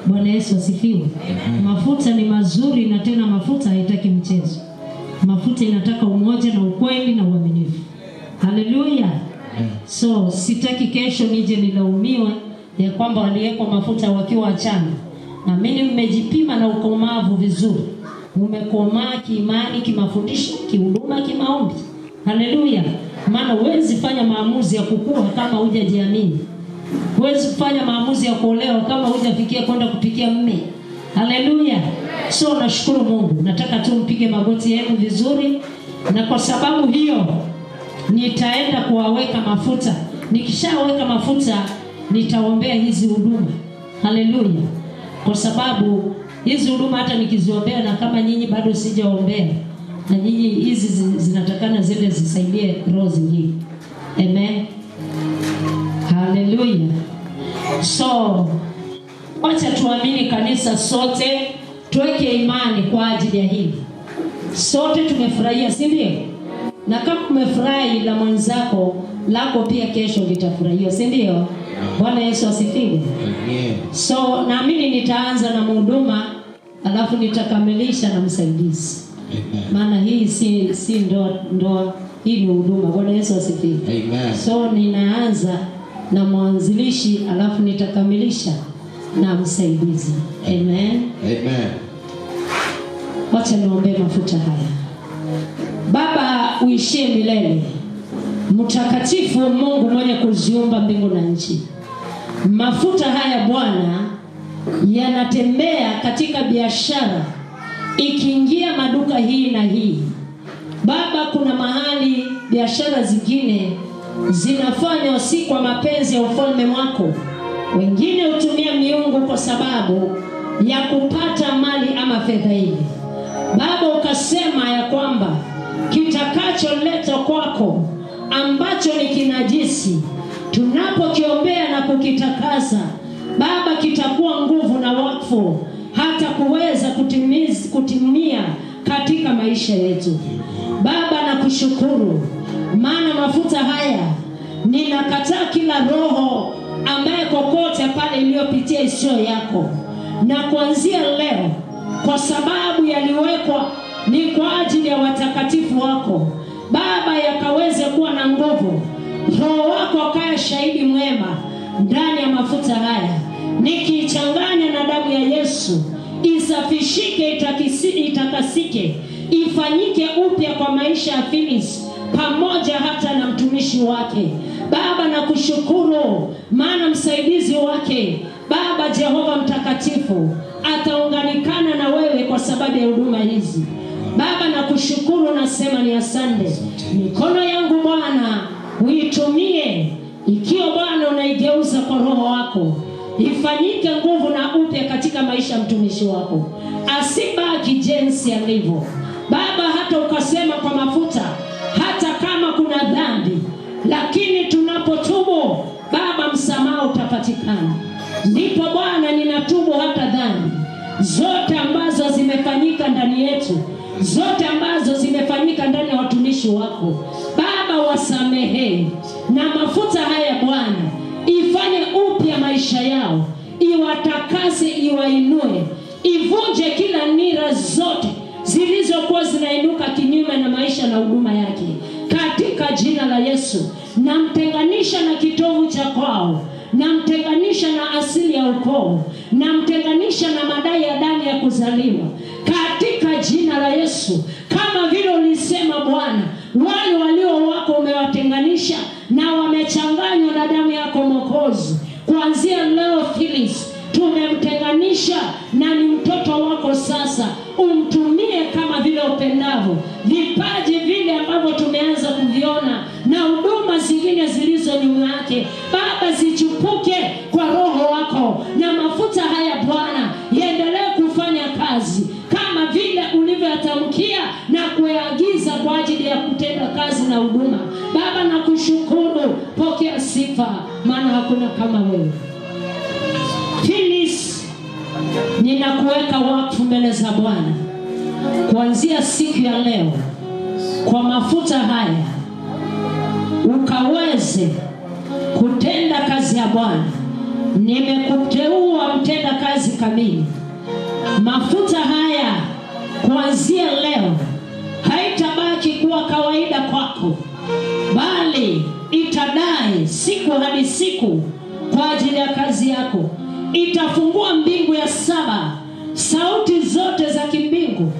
Bwana Yesu asifiwe. Mafuta ni mazuri na tena mafuta haitaki mchezo. Mafuta inataka umoja na ukweli na uaminifu. Haleluya. So sitaki kesho nije nilaumiwe ya kwamba waliwekwa mafuta wakiwa wachana. Na mimi mmejipima na ukomavu vizuri. Umekomaa kiimani, kimafundisho, kihuduma, kimaombi. Haleluya. Maana huwezi fanya maamuzi ya kukua kama hujajiamini. Huwezi kufanya maamuzi ya kuolewa kama hujafikia kwenda kupikia mme. Haleluya. So nashukuru Mungu. Nataka tu mpige magoti yenu vizuri, na kwa sababu hiyo nitaenda kuwaweka mafuta. Nikishaweka mafuta nitaombea hizi huduma. Haleluya. Kwa sababu hizi huduma hata nikiziombea na kama nyinyi bado sijaombea, na nyinyi hizi zinatakana zile zisaidie roho zingine. Amen. Haleluya. So wacha tuamini kanisa sote, tuweke imani kwa ajili ya hili. Sote tumefurahia, si ndio? Na kama umefurahi la mwenzako, lako pia kesho litafurahia, si ndio? Bwana Yesu asifiwe. So naamini nitaanza na mhuduma alafu nitakamilisha na msaidizi. Maana hii si ndoa, hii ni huduma. Bwana Yesu asifiwe. Amen. So ninaanza na mwanzilishi alafu nitakamilisha na msaidizi. Amen. Amen. Wacha niombe mafuta haya. Baba uishie milele, mtakatifu Mungu mwenye kuziumba mbingu na nchi. Mafuta haya Bwana yanatembea katika biashara, ikiingia maduka hii na hii. Baba, kuna mahali biashara zingine zinafanywa si kwa mapenzi ya ufalme wako. Wengine hutumia miungu kwa sababu ya kupata mali ama fedha ile. Baba, ukasema ya kwamba kitakacholeta kwako ambacho ni kinajisi, tunapokiombea na kukitakasa Baba, kitakuwa nguvu na wakfu hata kuweza kutimia katika maisha yetu. Baba, nakushukuru maana mafuta haya ninakataa kila roho ambaye kokote pale iliyopitia isiyo yako, na kuanzia leo, kwa sababu yaliwekwa ni kwa ajili ya watakatifu wako Baba, yakaweze kuwa na nguvu. Roho wako akae shahidi mwema ndani ya mafuta haya, nikichanganya na damu ya Yesu, isafishike, itakasike, ifanyike upya kwa maisha ya Phyllis pamoja hata na mtumishi wake. Baba, nakushukuru maana msaidizi wake Baba Jehova mtakatifu ataunganikana na wewe kwa sababu ya huduma hizi. Baba, nakushukuru, nasema ni asante. Mikono yangu Bwana uitumie, ikiwa Bwana unaigeuza kwa roho wako, ifanyike nguvu na upya katika maisha ya mtumishi wako, asibaki jinsi alivyo. Baba, hata ukasema kwa mafuta, hata kama kuna dhambi, lakini tunapotubu Baba, msamaha utapatikana. Ndipo Bwana ninatubu hata dhambi zote ambazo zimefanyika ndani yetu, zote ambazo zimefanyika kufanyika ndani ya watumishi wako. Baba, wasamehe, na mafuta haya Bwana ifanye upya maisha yao, iwatakase, iwainue, ivunje kila nira zote zilizokuwa zinainuka kinyume na maisha na huduma yake, katika jina la Yesu. Namtenganisha na kitovu cha kwao, namtenganisha na asili ya ukoo, namtenganisha na madai ya damu ya kuzaliwa, katika jina la Yesu. Kama vile ulisema Bwana, wale walio wako umewatenganisha na wamechanganywa na damu yako Mwokozi. Kuanzia leo Phyllis tumemtenganisha na ni mtoto wako sasa. Umtumie kama vile upendavyo. Vipaji vile ambavyo tumeanza kuviona na huduma zingine zilizo nyuma yake, Baba, zichupuke kwa Roho wako, na mafuta haya Bwana yaendelee kufanya kazi kama vile ulivyotamkia na kuagiza kwa ajili ya kutenda kazi na huduma. Baba, nakushukuru, pokea sifa, maana hakuna kama wewe. Phyllis, ninakuweka wakfu mbele za Bwana kuanzia siku ya leo, kwa mafuta haya ukaweze kutenda kazi ya Bwana. Nimekuteua mtenda kazi kamili. Mafuta haya kuanzia leo haitabaki kuwa kawaida kwako, bali itadai siku hadi siku kwa ajili ya kazi yako. Itafungua mbingu ya saba, sauti zote za kimbingu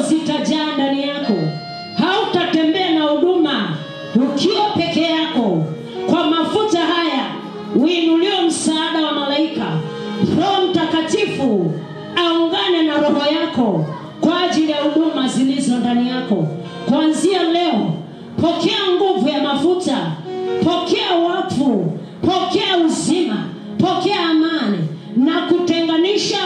zitajaa ndani yako. Hautatembea na huduma ukiwa peke yako. Kwa mafuta haya uinuliwe msaada wa malaika. Roho Mtakatifu aungane na roho yako kwa ajili ya huduma zilizo ndani yako. Kuanzia leo pokea nguvu ya mafuta, pokea wakfu, pokea uzima, pokea amani, na kutenganisha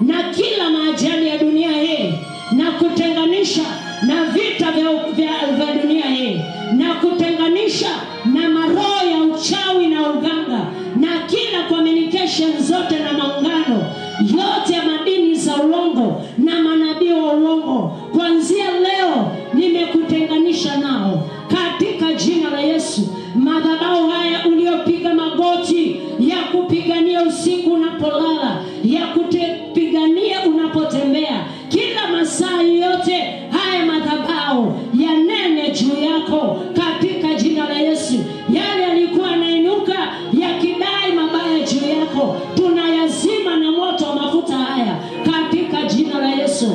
na kila majali ya dunia hii, na kutenganisha na vita vya dunia hii, na kutenganisha na maroho ya uchawi na uganga, na kila communication zote na maungano yote ya madini za uongo na manabii wa uongo. Kuanzia leo nimekutenganisha nao katika jina la Yesu. Madhabahu haya uliopiga magoti ya kupigania usiku unapolala, ya kupigania unapotembea, kila masaa yote haya madhabahu yanene juu yako katika jina la Yesu. Yale yalikuwa yanainuka yakidai mabaya juu yako, tunayazima na moto wa mafuta haya katika jina la Yesu.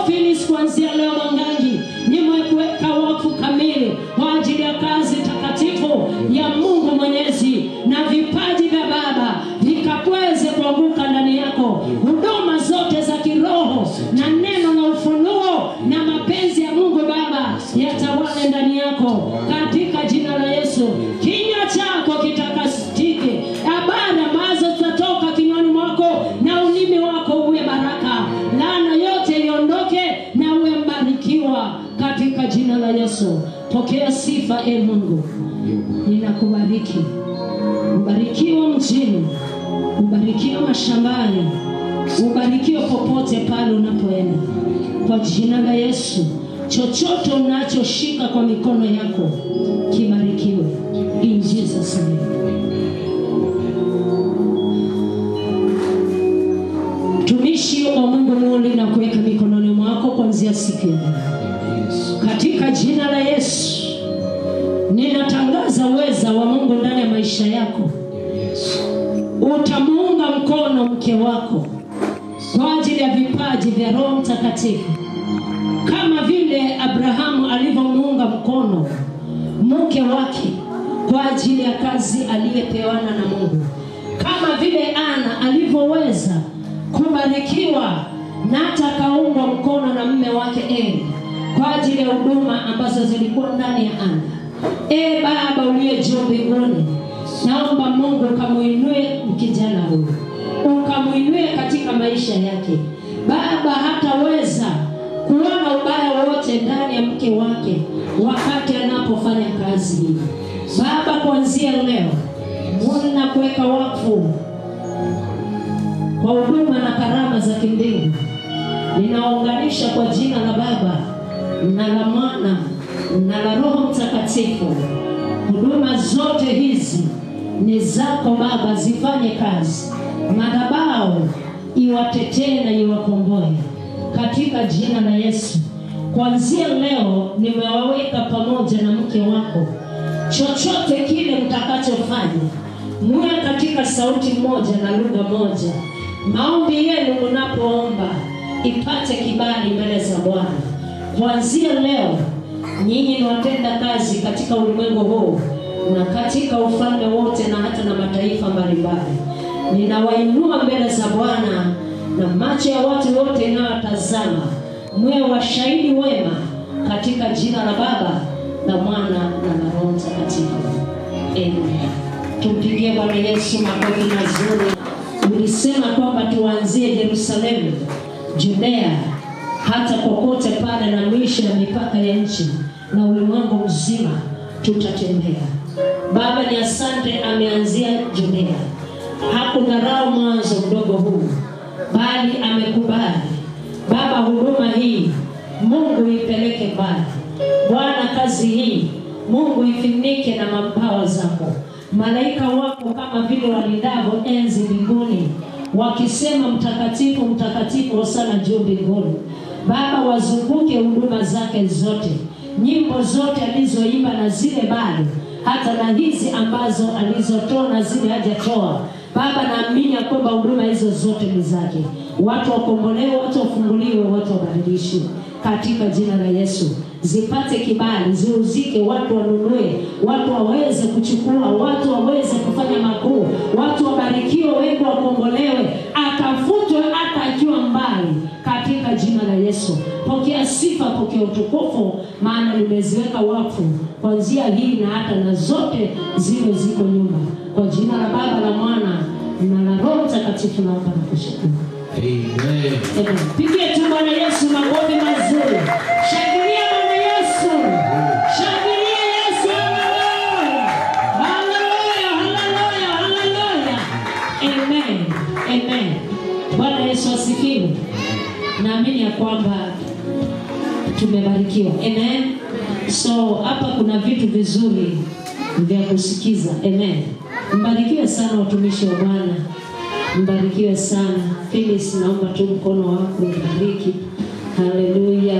Phyllis, kuanzia leo Mwangangi nimekuweka wakfu kamili kwa ajili ya kazi takatifu ya Mungu Mwenyezi, na vipaji vya Baba vikaweze kuanguka ndani yako. Huduma zote za kiroho na neno na ufunuo na mapenzi ya Mungu Baba yatawale ndani yako katika jina la Yesu. Kinywa chako kitakasitike, habari ambazo zitatoka kinywani mwako na ulimi wako uwe baraka. Laana yote iondoke na uwe mbarikiwa katika jina la Yesu. Pokea sifa Mungu. Ninakubariki. Ubarikiwa mjini, ubarikiwa mashambani, ubarikiwa popote pale unapoenda kwa jina la Yesu. Chochote unachoshika kwa mikono yako kibarikiwe in Jesus name. Tumishi wa Mungu Mungu na kuweka mikononi mwako kuanzia siku ya leo. Katika jina la Yesu ninatangaza uweza wa Mungu ndani ya maisha yako. Utamuunga mkono mke wako kwa ajili ya vipaji vya Roho Mtakatifu, kama vile Abrahamu alivyomuunga mkono mke wake kwa ajili ya kazi aliyepewana na Mungu, kama vile Ana alivyoweza kubarikiwa na hata kaungwa mkono na mume wake Eli kwa ajili ya huduma ambazo zilikuwa ndani ya Ana. Baba uliye juu mbinguni, naomba Mungu ukamuinue kijana huyu, ukamuinue katika maisha yake. Baba hataweza kuona ubaya wote ndani ya mke wake wakati anapofanya kazi hii. Baba, kuanzia leo Mungu na kuweka wakfu kwa huduma na karama za kimbingu, ninaunganisha kwa jina la Baba na la Mwana na la Roho Mtakatifu. Huduma zote hizi ni zako Baba, zifanye kazi. Madhabahu iwatetee na iwakomboe katika jina la Yesu. Kuanzia leo nimewaweka pamoja na mke wako. Chochote kile mtakachofanya, muwe katika sauti moja na lugha moja. Maombi yenu mnapoomba ipate kibali mbele za Bwana. Kuanzia leo nyinyi ni watenda kazi katika ulimwengu huu na katika ufalme wote na hata na mataifa mbalimbali. Ninawainua mbele za Bwana na macho ya watu wote inayotazama. Mwe washahidi wema katika jina la Baba na Mwana na Roho Mtakatifu. Amen. Tumpigie Bwana Yesu makofi mazuri. Ulisema kwamba tuanzie Yerusalemu, Judea, hata kokote pale na mwisho ya mipaka ya nchi na ulimwengu mzima tutatembea. Baba, ni asante, ameanzia Judea. Hakudharau mwanzo mdogo huu, bali amekubali. Baba, huduma hii Mungu ipeleke mbali. Bwana, kazi hii Mungu ifinike na mabawa zako. Malaika wako kama vile walindavyo enzi mbinguni, wakisema mtakatifu, mtakatifu, hosana juu mbinguni. Baba, wazunguke huduma zake zote, nyimbo zote alizoimba na zile bado, hata na hizi ambazo alizotoa na zile hajatoa. Baba, naamini kwamba huduma hizo zote ni zake. Watu wakombolewe, watu wafunguliwe, watu wabadilishwe katika jina la Yesu. Zipate kibali, ziuzike, watu wanunue, watu waweze kuchukua, watu waweze kufanya makuu, watu wabarikiwe, wengi wakombolewe, akafutwe hata akiwa mbali katika jina la Yesu. Pokea sifa, pokea utukufu, maana nimeziweka wakfu kuanzia hii na hata na zote zile ziko nyuma. Kwa jina la Baba, la Mwana na la Roho Mtakatifu naomba na kushukuru. Amen. Amen. Pigie tu Bwana Yesu makofi mazuri. Shangilia Bwana Yesu. Shangilia Yesu. Haleluya. Haleluya. Haleluya. Amen. Amen. Bwana Yesu asifiwe. Naamini ya kwamba tumebarikiwa. Amen. So hapa kuna vitu vizuri vya kusikiza. Amen. Mbarikiwe sana watumishi wa Bwana. Mbarikiwe sana. Phyllis, naomba tu mkono wako ubariki. Haleluya.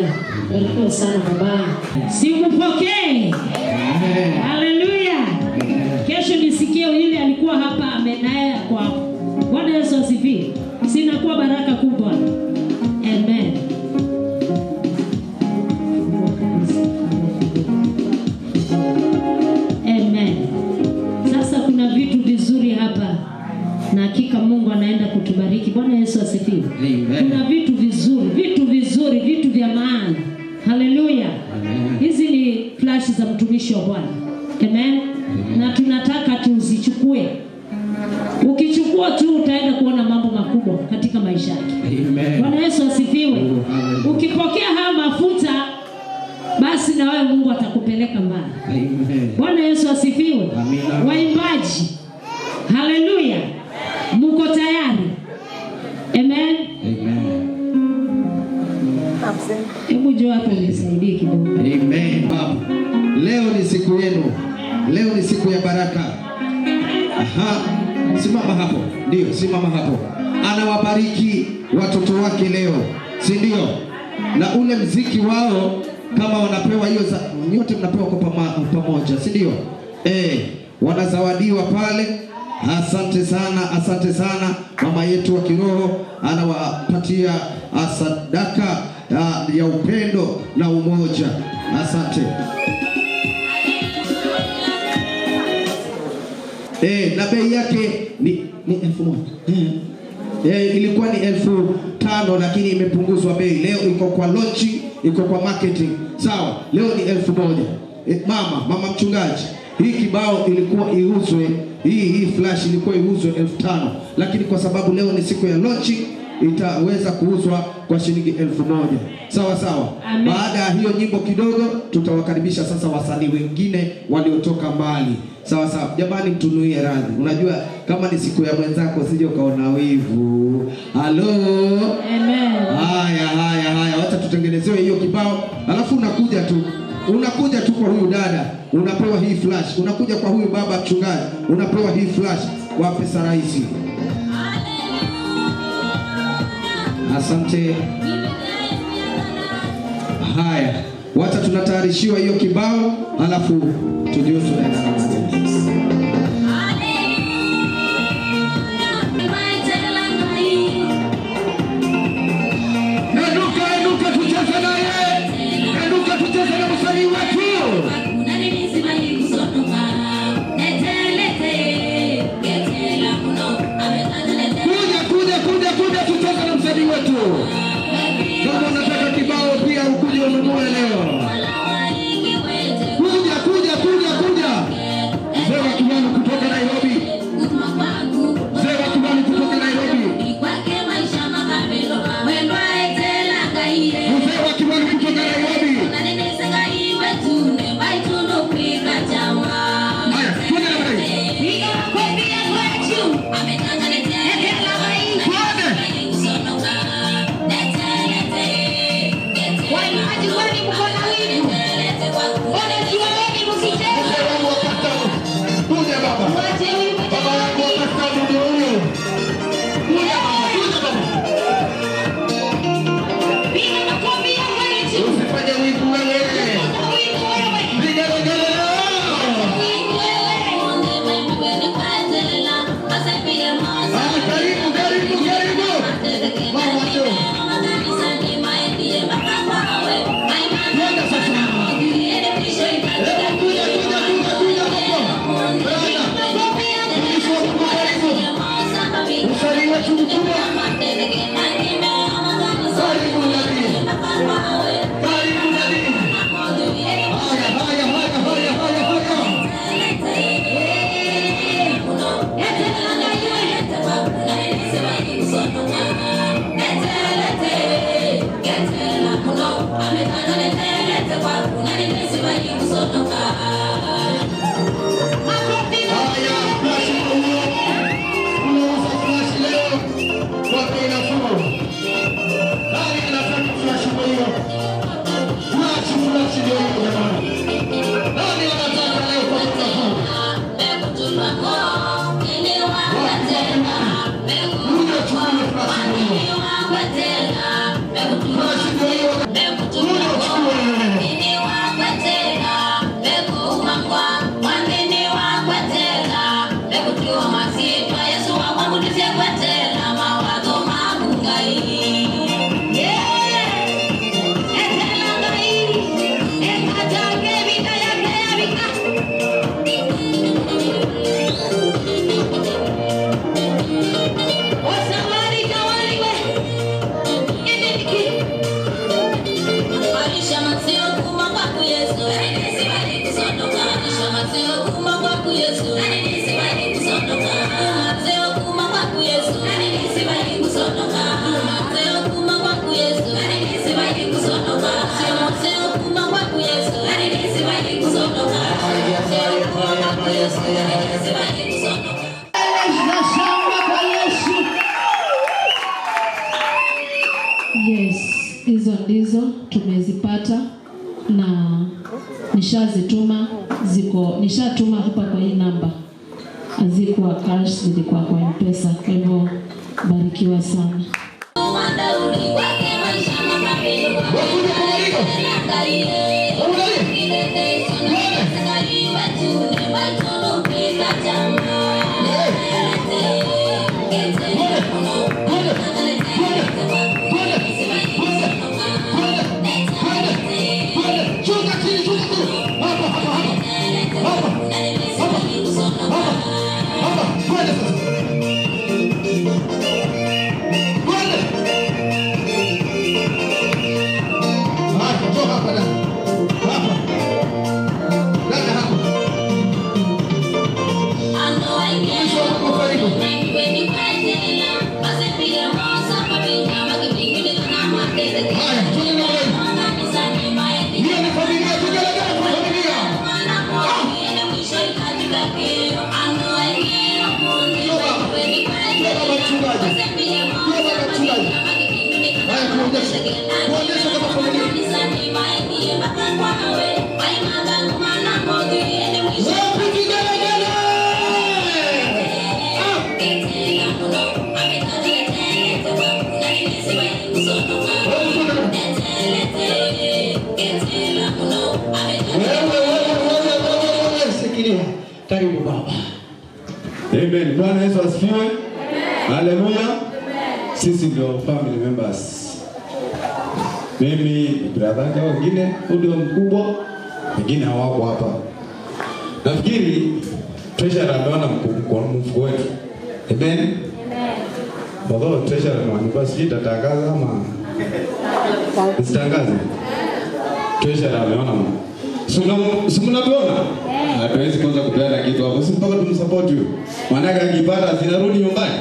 Mbarikiwe sana baba. Sikupokee. Haleluya. Kesho nisikie yule alikuwa hapa amenaye kwa. Bwana Yesu asifiwe. Sina kuwa baraka kubwa. Amen. Amen. Sasa kuna vitu vizuri hapa. Na hakika Mungu anaenda kutubariki. Bwana Yesu asifiwe. Kuna vitu vizuri, vitu vya maana. Haleluya. Hizi ni flash za mtumishi wa Bwana. Amen. Na tunataka tuzichukue. Ukichukua tu utaenda kuona mambo makubwa katika maisha yake. Bwana Yesu asifiwe. Ukipokea haya mafuta, basi na wewe Mungu atakupeleka mbali. Bwana Yesu asifiwe. Waimbaji, haleluya, muko tayari? Amen. Hebu njoo hapo unisaidie kidogo. Amen. Baba, leo ni siku yenu. Leo ni siku ya baraka. Aha. Simama hapo. Ndio, simama hapo. Anawabariki watoto wake leo, si ndio? Na ule mziki wao kama wanapewa hiyo, nyote mnapewa kwa pamoja, si ndio? Wanazawadiwa pale. Asante sana, asante sana. Mama yetu wa kiroho anawapatia sadaka ya upendo na umoja. Asante. Na bei yake ni 1,000. Ilikuwa ni 5,000 lakini imepunguzwa bei. Leo iko kwa launching, iko kwa marketing. Sawa, leo ni 1,000. Mama mchungaji, hii kibao ilikuwa iuzwe, hii flash ilikuwa iuzwe 5,000, lakini kwa sababu leo ni siku ya launching itaweza kuuzwa kwa shilingi 1,000. Sawa sawa. Baada ya hiyo nyimbo kidogo, tutawakaribisha sasa wasanii wengine waliotoka mbali. Sawa sawa. Jamani, mtunuie radhi. Unajua kama ni siku ya mwenzako usije ukaona wivu. Halo. Amen. Haya. Wacha tutengenezewe hiyo kibao. Alafu unakuja tu kwa huyu dada, unapewa hii flash. Unakuja kwa huyu baba mchungaji, unapewa hii flash. Wape saraisi. Asante. Haya, wacha tunatayarishiwa hiyo kibao, alafu tujue tunaenda na kama unataka kibao pia ukuje ununue leo. Kuja. Mzee wa Kimani kutoka Nairobi. Mzee wa Kimani kutoka Nairobi. Mzee wa Kimani kutoka Nairobi. Yes, hizo ndizo tumezipata na nishazituma, nishatuma hapa kwa hii namba. Hazikuwa cash, zilikuwa kwa M-Pesa. Kwa hivyo barikiwa sana. Kuonyesha kama familia. Karibu baba. Amen. Bwana Yesu asifiwe. Haleluya. Sisi ndio family members. Mimi brother na wengine ndio mkubwa, wengine hawako hapa. Nafikiri treasurer ameona mfuko wetu. Amen. Amen. Bado treasurer basi tatangaza ama sitangaze. Treasurer ameona. Simnaona? Hatuwezi kwanza kupeana kitu hapo. Sisi mpaka tumsupport you. Maana akipata zinarudi nyumbani.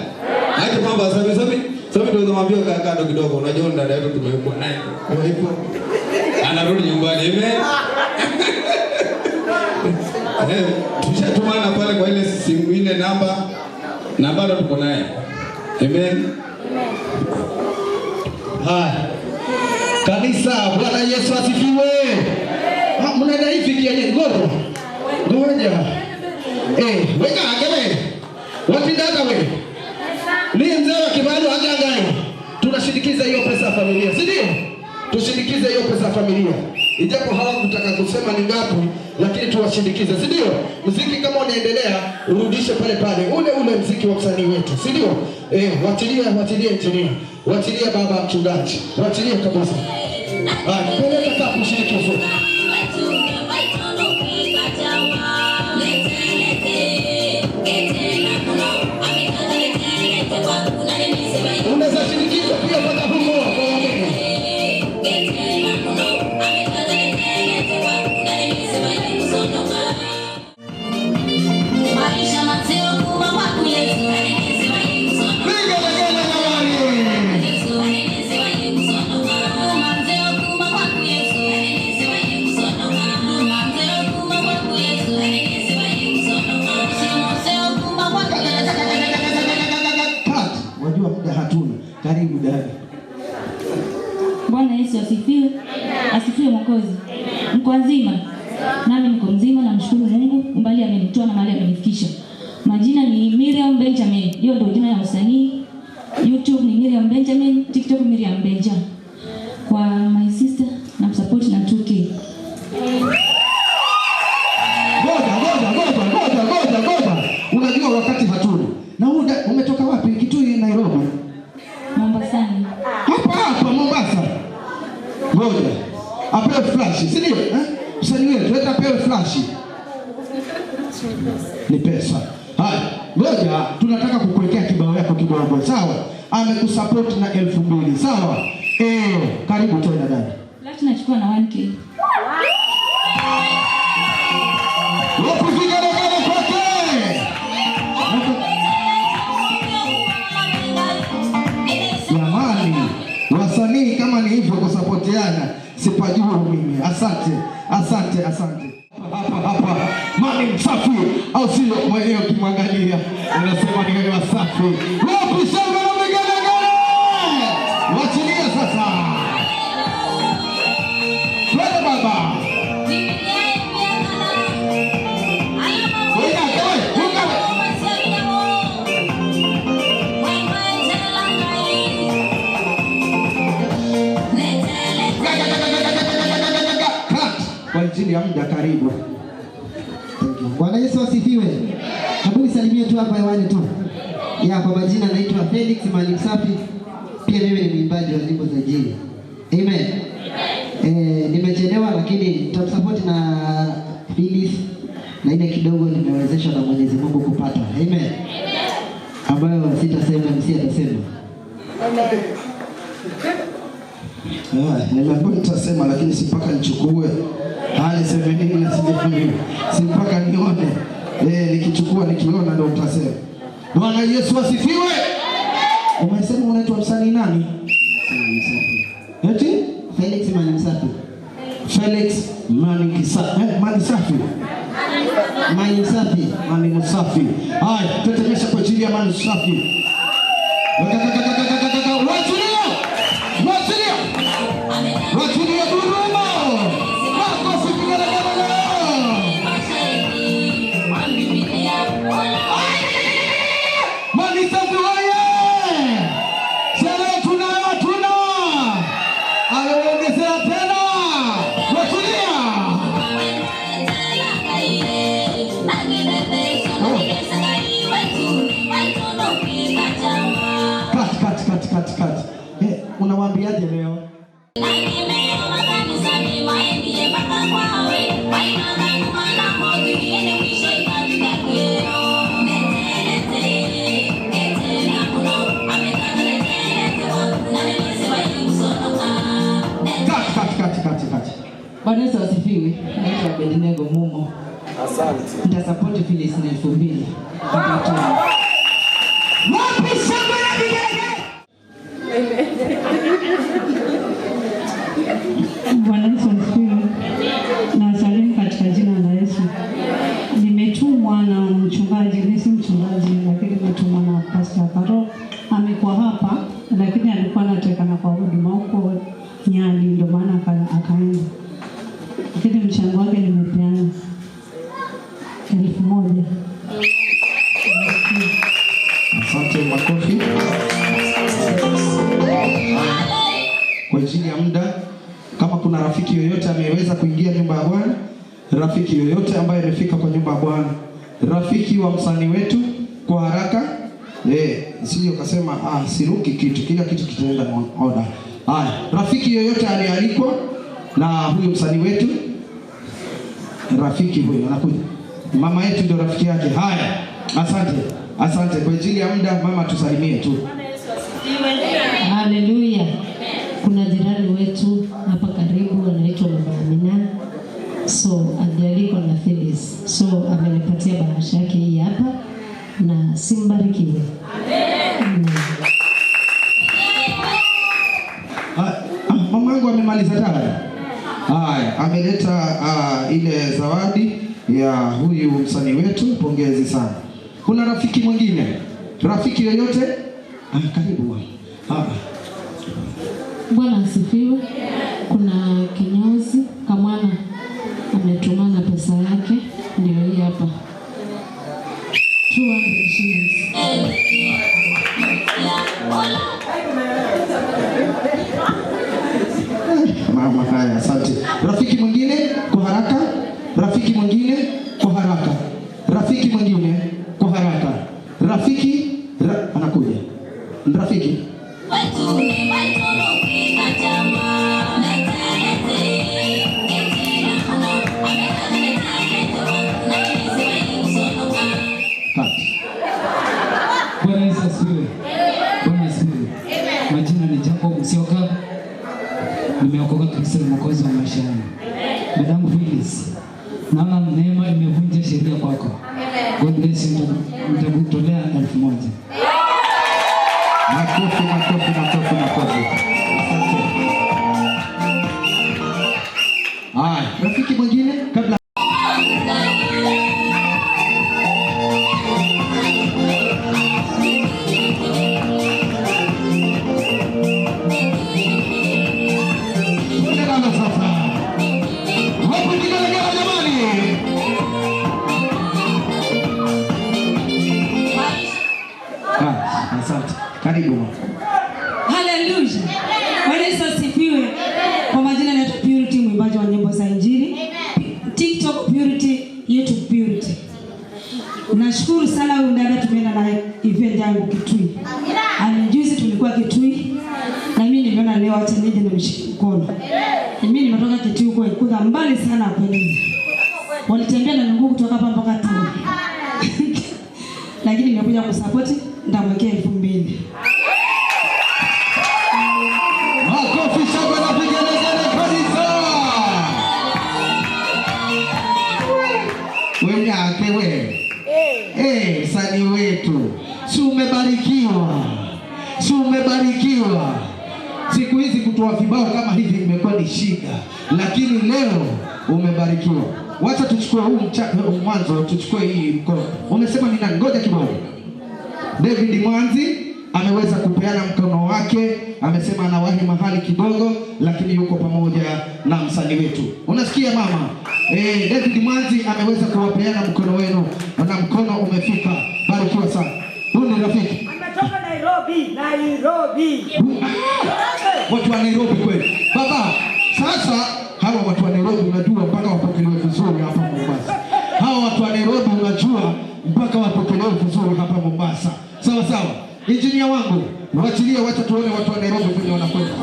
Haje kwamba sabi ndio zamwambia kaka kidogo. Unajua dada yetu tumekuwa naye. Kwa hivyo anarudi nyumbani. Amen. Tushatumana pale kwa ile simu ile namba bado tuko naye. Amen. Hai. Kanisa, Bwana Yesu asifiwe. Mnaenda hivi kiaje ngoja. Weka akele. Wapi dada wewe? Ni mzee wa kibali hajangayo. Tunashindikiza hiyo pesa ya familia, si ndio? Tushindikize hiyo pesa ya familia. Ijapo hawakutaka kusema ni ngapi, lakini tuwashindikize, si ndio? Muziki kama unaendelea, urudishe pale ule muziki wa msanii wetu, si ndio? Watilie engineer, watilie baba mchungaji, watilie kabisa. Peleka kapu shirikisho. Unaweza shirikisha pia mpaka huko kwa wengine. Maisha mateo kuwa wako Yesu. Piga legele na wali. Wajua muda hatuna. Karibu dada. Bwana Yesu asifiwe. Asifiwe Mwokozi. Mko nzima? Nami niko mzima, namshukuru Mungu umbali amenitoa na mahali amenifikisha. Majina ni Miriam Benjamin. Hiyo ndio jina la msanii. YouTube ni Miriam Benjamin, TikTok Miriam Benja. Kwa my sister na support na 2K. Ngoja. Unajua wakati hatuna. Na umetoka wapi? Kitui, Nairobi. Mombasani. Hapa Mombasa. Ngoja. Apewe flash, si ndio? Msanii wetu leta apewe flash. Ni pesa. Haya, ngoja tunataka kukuwekea kibao yako kidogo, sawa? Amekusupport na 2000, sawa? Karibu tena dada. Flash nachukua na 1K. Wapiga legele kwake. Jamani, wasanii kama ni hivyo kusapotiana, sipajua mimi. Asante. Hapa. Mani msafi, au sio? Mwenyewe ukimwangalia unasema ni wewe safi. Wapi shamba na vigelegele? Wachilia sasa. Twende baba. Kwa ajili ya muda karibu. Bwana Yesu asifiwe. Hebu nisalimie tu hapa hewani tu. Kwa majina naitwa Felix Mali Msafi. Pia mimi ni mwimbaji wa nyimbo za Injili. Amen. Nimechelewa lakini tutamsupport na Phyllis na ile kidogo nimewezeshwa na Mwenyezi Mungu kupata. Amen. Ambayo sitasema atasema. Amen. Nitasema lakini si mpaka nichukue. Hali 70 na sijafanya. Si mpaka nione. Nikichukua nikiona ndio utasema. Bwana Yesu asifiwe. Umesema unaitwa msanii nani? Eti? Felix Mali Msafi. Felix Mali Msafi. Mali Msafi. Haya, tetemesha kwa ajili ya Mali Msafi. Wachilia Buruma. Wako sipiga na Mali Msafi wewe. Sasa tuna Unawaambiaje leo? Kati. Bwana Yesu asifiwe. Naitwa Abednego Mumo. Asante. Nitasupport Phyllis na 2000. Wapi shamba ya vigege? Bwana Yesu asifiwe. Na salimu katika jina la Yesu. Nimetumwa na mchungaji, mimi si mchungaji, lakini nimetumwa na Pastor Karo. Amekuwa hapa, lakini alikuwa anataka na kwa huduma huko Nyali, ndio maana akaenda. Lakini mchango wake nimepeana 1000. Asante, makofi. Kwa ajili ya muda, kama kuna rafiki yoyote ameweza kuingia nyumba ya Bwana, rafiki yoyote ambaye amefika kwa nyumba ya Bwana, rafiki wa msanii wetu, kwa haraka sio kasema siruki kitu, kila kitu kitaenda order. Haya, rafiki yoyote alialikwa na huyo msanii wetu, rafiki huyo anakuja. Mama yetu ndio rafiki yake. Haya, asante. Kwa ajili ya muda, mama tusalimie tu. Haleluya. Kuna jirani wetu hapa karibu anaitwa Mama Amina. So alialikwa na Phyllis. So amenipatia bahasha yake hii hapa na simbarikiwe. Amen. Mama yangu amemaliza tayari. Haya, ameleta ile zawadi ya huyu msanii wetu, pongezi sana. Kuna rafiki mwingine? Rafiki yoyote? Karibu bwana. Bwana asifiwe. Kuna kinyozi Kamwana ametumana pesa yake, ndio hii hapa 200 shillings. Mama, haya, asante. Rafiki mwingine kwa haraka? Rafiki mwingine kwa haraka? Rafiki mwingine kwa haraka? Rafiki anakuja. Rafiki Bwana Yesu asifiwe. Bwana asifiwe. Majina ni Jacob Msioka. Nimeokoka Kristo ni mwokozi wa maisha yangu. Dadangu Phyllis, naona neema imevunja sheria kwako. God bless you. Nitakutolea 1000. Makofi. Asante. Haya, rafiki mwingine kabla asante. Karibu. Haleluya. Bwana Yesu asifiwe. Kwa majina naitwa Purity, mwimbaji wa nyimbo za Injili. TikTok Purity, YouTube Purity. Nashukuru sana huyu dada, tumeenda na event yangu Kitui. Juzi tulikuwa Kitui na mimi niliona leo acha nije nimshike mkono. Mimi nimetoka Kitui huko ikuda mbali sana kweli. Walitembea na miguu kutoka hapa mpaka Tanga. Lakini nimekuja kusupport, ndamwekea 2000. Makofi shangwe na vigelegele kanisa. Wenyake wewe. Msanii wetu. Si umebarikiwa. Siku hizi kutoa vibao kama hivi imekuwa ni shida, lakini leo umebarikiwa. Wacha tuchukue huu mwanzo, tuchukue hii mkono. Umesema ni nani? Ngoja kidogo. David Mwanzi ameweza kupeana mkono wake, amesema anawahi mahali kidogo, lakini yuko pamoja na msanii wetu. Unasikia mama? David Mwanzi ameweza kuwapeana mkono wenu na mkono umefika. Barikiwa sana. Huyu ni rafiki. Ametoka Nairobi. Watu wa Nairobi kweli. Baba, sasa hawa watu wa Nairobi unajua mpaka wapokelewe vizuri hapa Mombasa. Hawa watu wa Nairobi unajua mpaka wapokelewe vizuri hapa Mombasa. Sawa. Injinia wangu, Mwachilie wacha tuone watu wa Nairobi venye wanakwenda.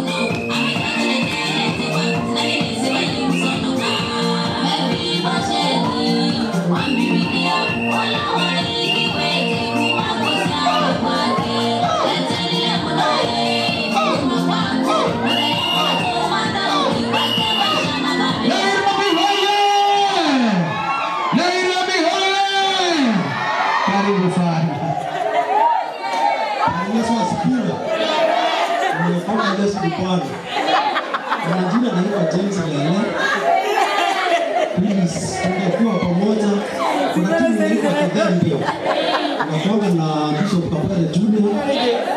Karibu sana. Yesu asifiwe. Nimefanya Yesu kupanda. Majina naitwa James Lele. Please, tungekuwa pamoja. Kuna timu inaitwa Kadembe. Tunakuwa na Bishop Kapere Junior.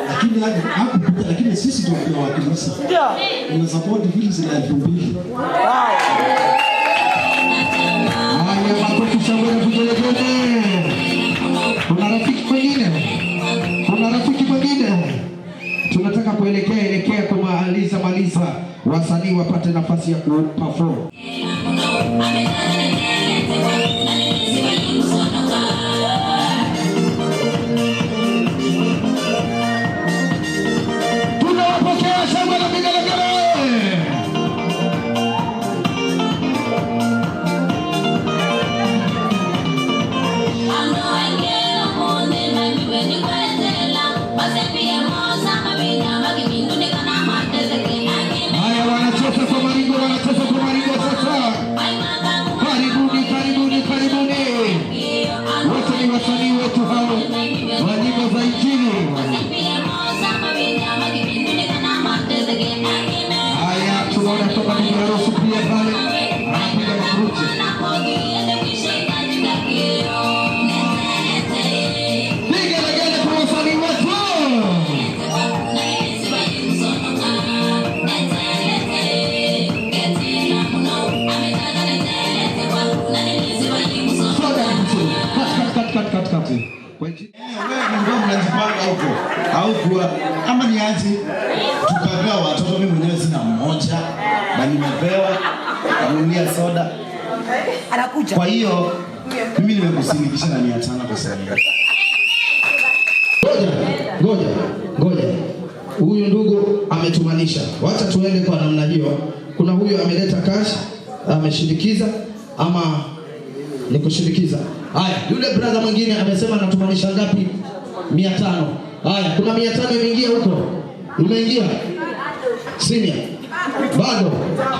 Lakini hakupita, lakini sisi ndio tunawakilisha. Tuna support hili zile 2000. Haya, makofi shangwe na vigelegele. Kuna rafiki mwingine? Kuna rafiki mwingine? Tunataka kuelekea kumaliza wasanii wapate nafasi ya kuperform. Tunawapokea shangwe na vigelegele. Haya, wanacheza kwa maringo sasa. Karibuni. Wote ni wasanii wetu hao wa nyimbo za Injili. Haya, tunaona toka ni harusi pia pale. Anapiga makuruti. Vigelegele kwa wasanii wetu. Kati. Kwa nchi. Wewe ndio mnajipanga huko. Au kwa ama ni aje? Tukapewa watoto, mimi mwenyewe sina mmoja na nimepewa kanunulia soda. Anakuja. Kwa hiyo mimi nimekusindikisha na 500 pesa yangu. Ngoja. Huyu ndugu ametumanisha. Wacha tuende kwa namna hiyo. Kuna huyu ameleta cash, ameshindikiza ama ni kushindikiza. Haya, yule brother mwingine amesema anatumanisha ngapi? 500. Haya, kuna 500 imeingia huko. Imeingia? Senior. Bado.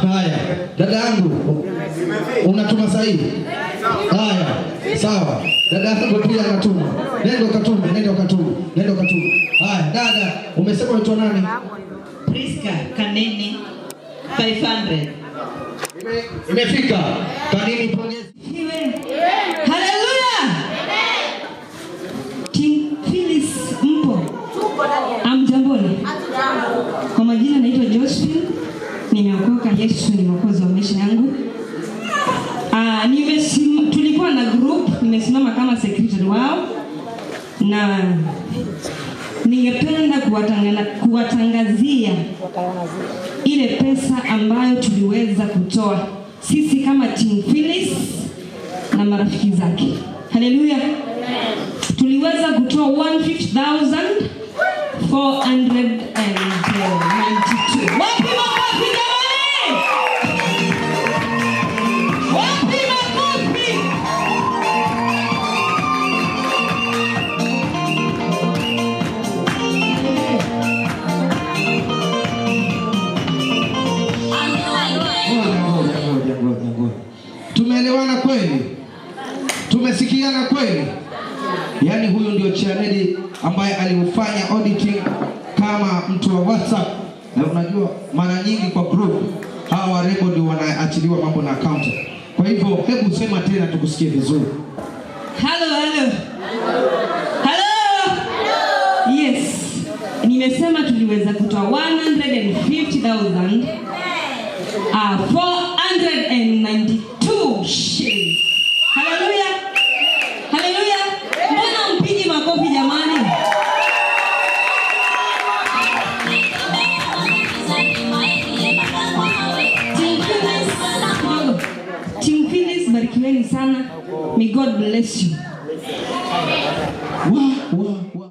Haya, dada yangu unatuma sahihi. Haya, sawa. Dada yangu pia anatuma. Nenda ukatume. Haya, dada, umesema unaitwa nani? Priska Kanini 500. Imefika. Kanini, pongezi. Haleluya. King Phyllis mpo? Amjamboni. Kwa majina naitwa Josephine. Nimeokoka, Yesu ni mwokozi wa maisha yangu. Tulikuwa na group, nimesimama kama secretary wao na ningependa kuwatangazia ile pesa ambayo tuliweza kutoa sisi kama Team Phyllis na marafiki zake. Haleluya. Tuliweza kutoa 150,492. Wapi makofi jamani? Wapi makofi? Tumeelewana kweli? Tumesikiana kweli? Yaani huyu ndio Chianedi ambaye aliufanya auditing kama mtu wa WhatsApp. Na unajua mara nyingi kwa group hawa warembo ndio wanaachiliwa mambo na account. Kwa hivyo hebu sema tena tukusikie vizuri. Hello. Yes. Nimesema tuliweza kutoa 150,000 492 shillings. Haleluya. Mbona mpigi makofi jamani? Team Phyllis, barikiweni sana. May God bless you. Wow.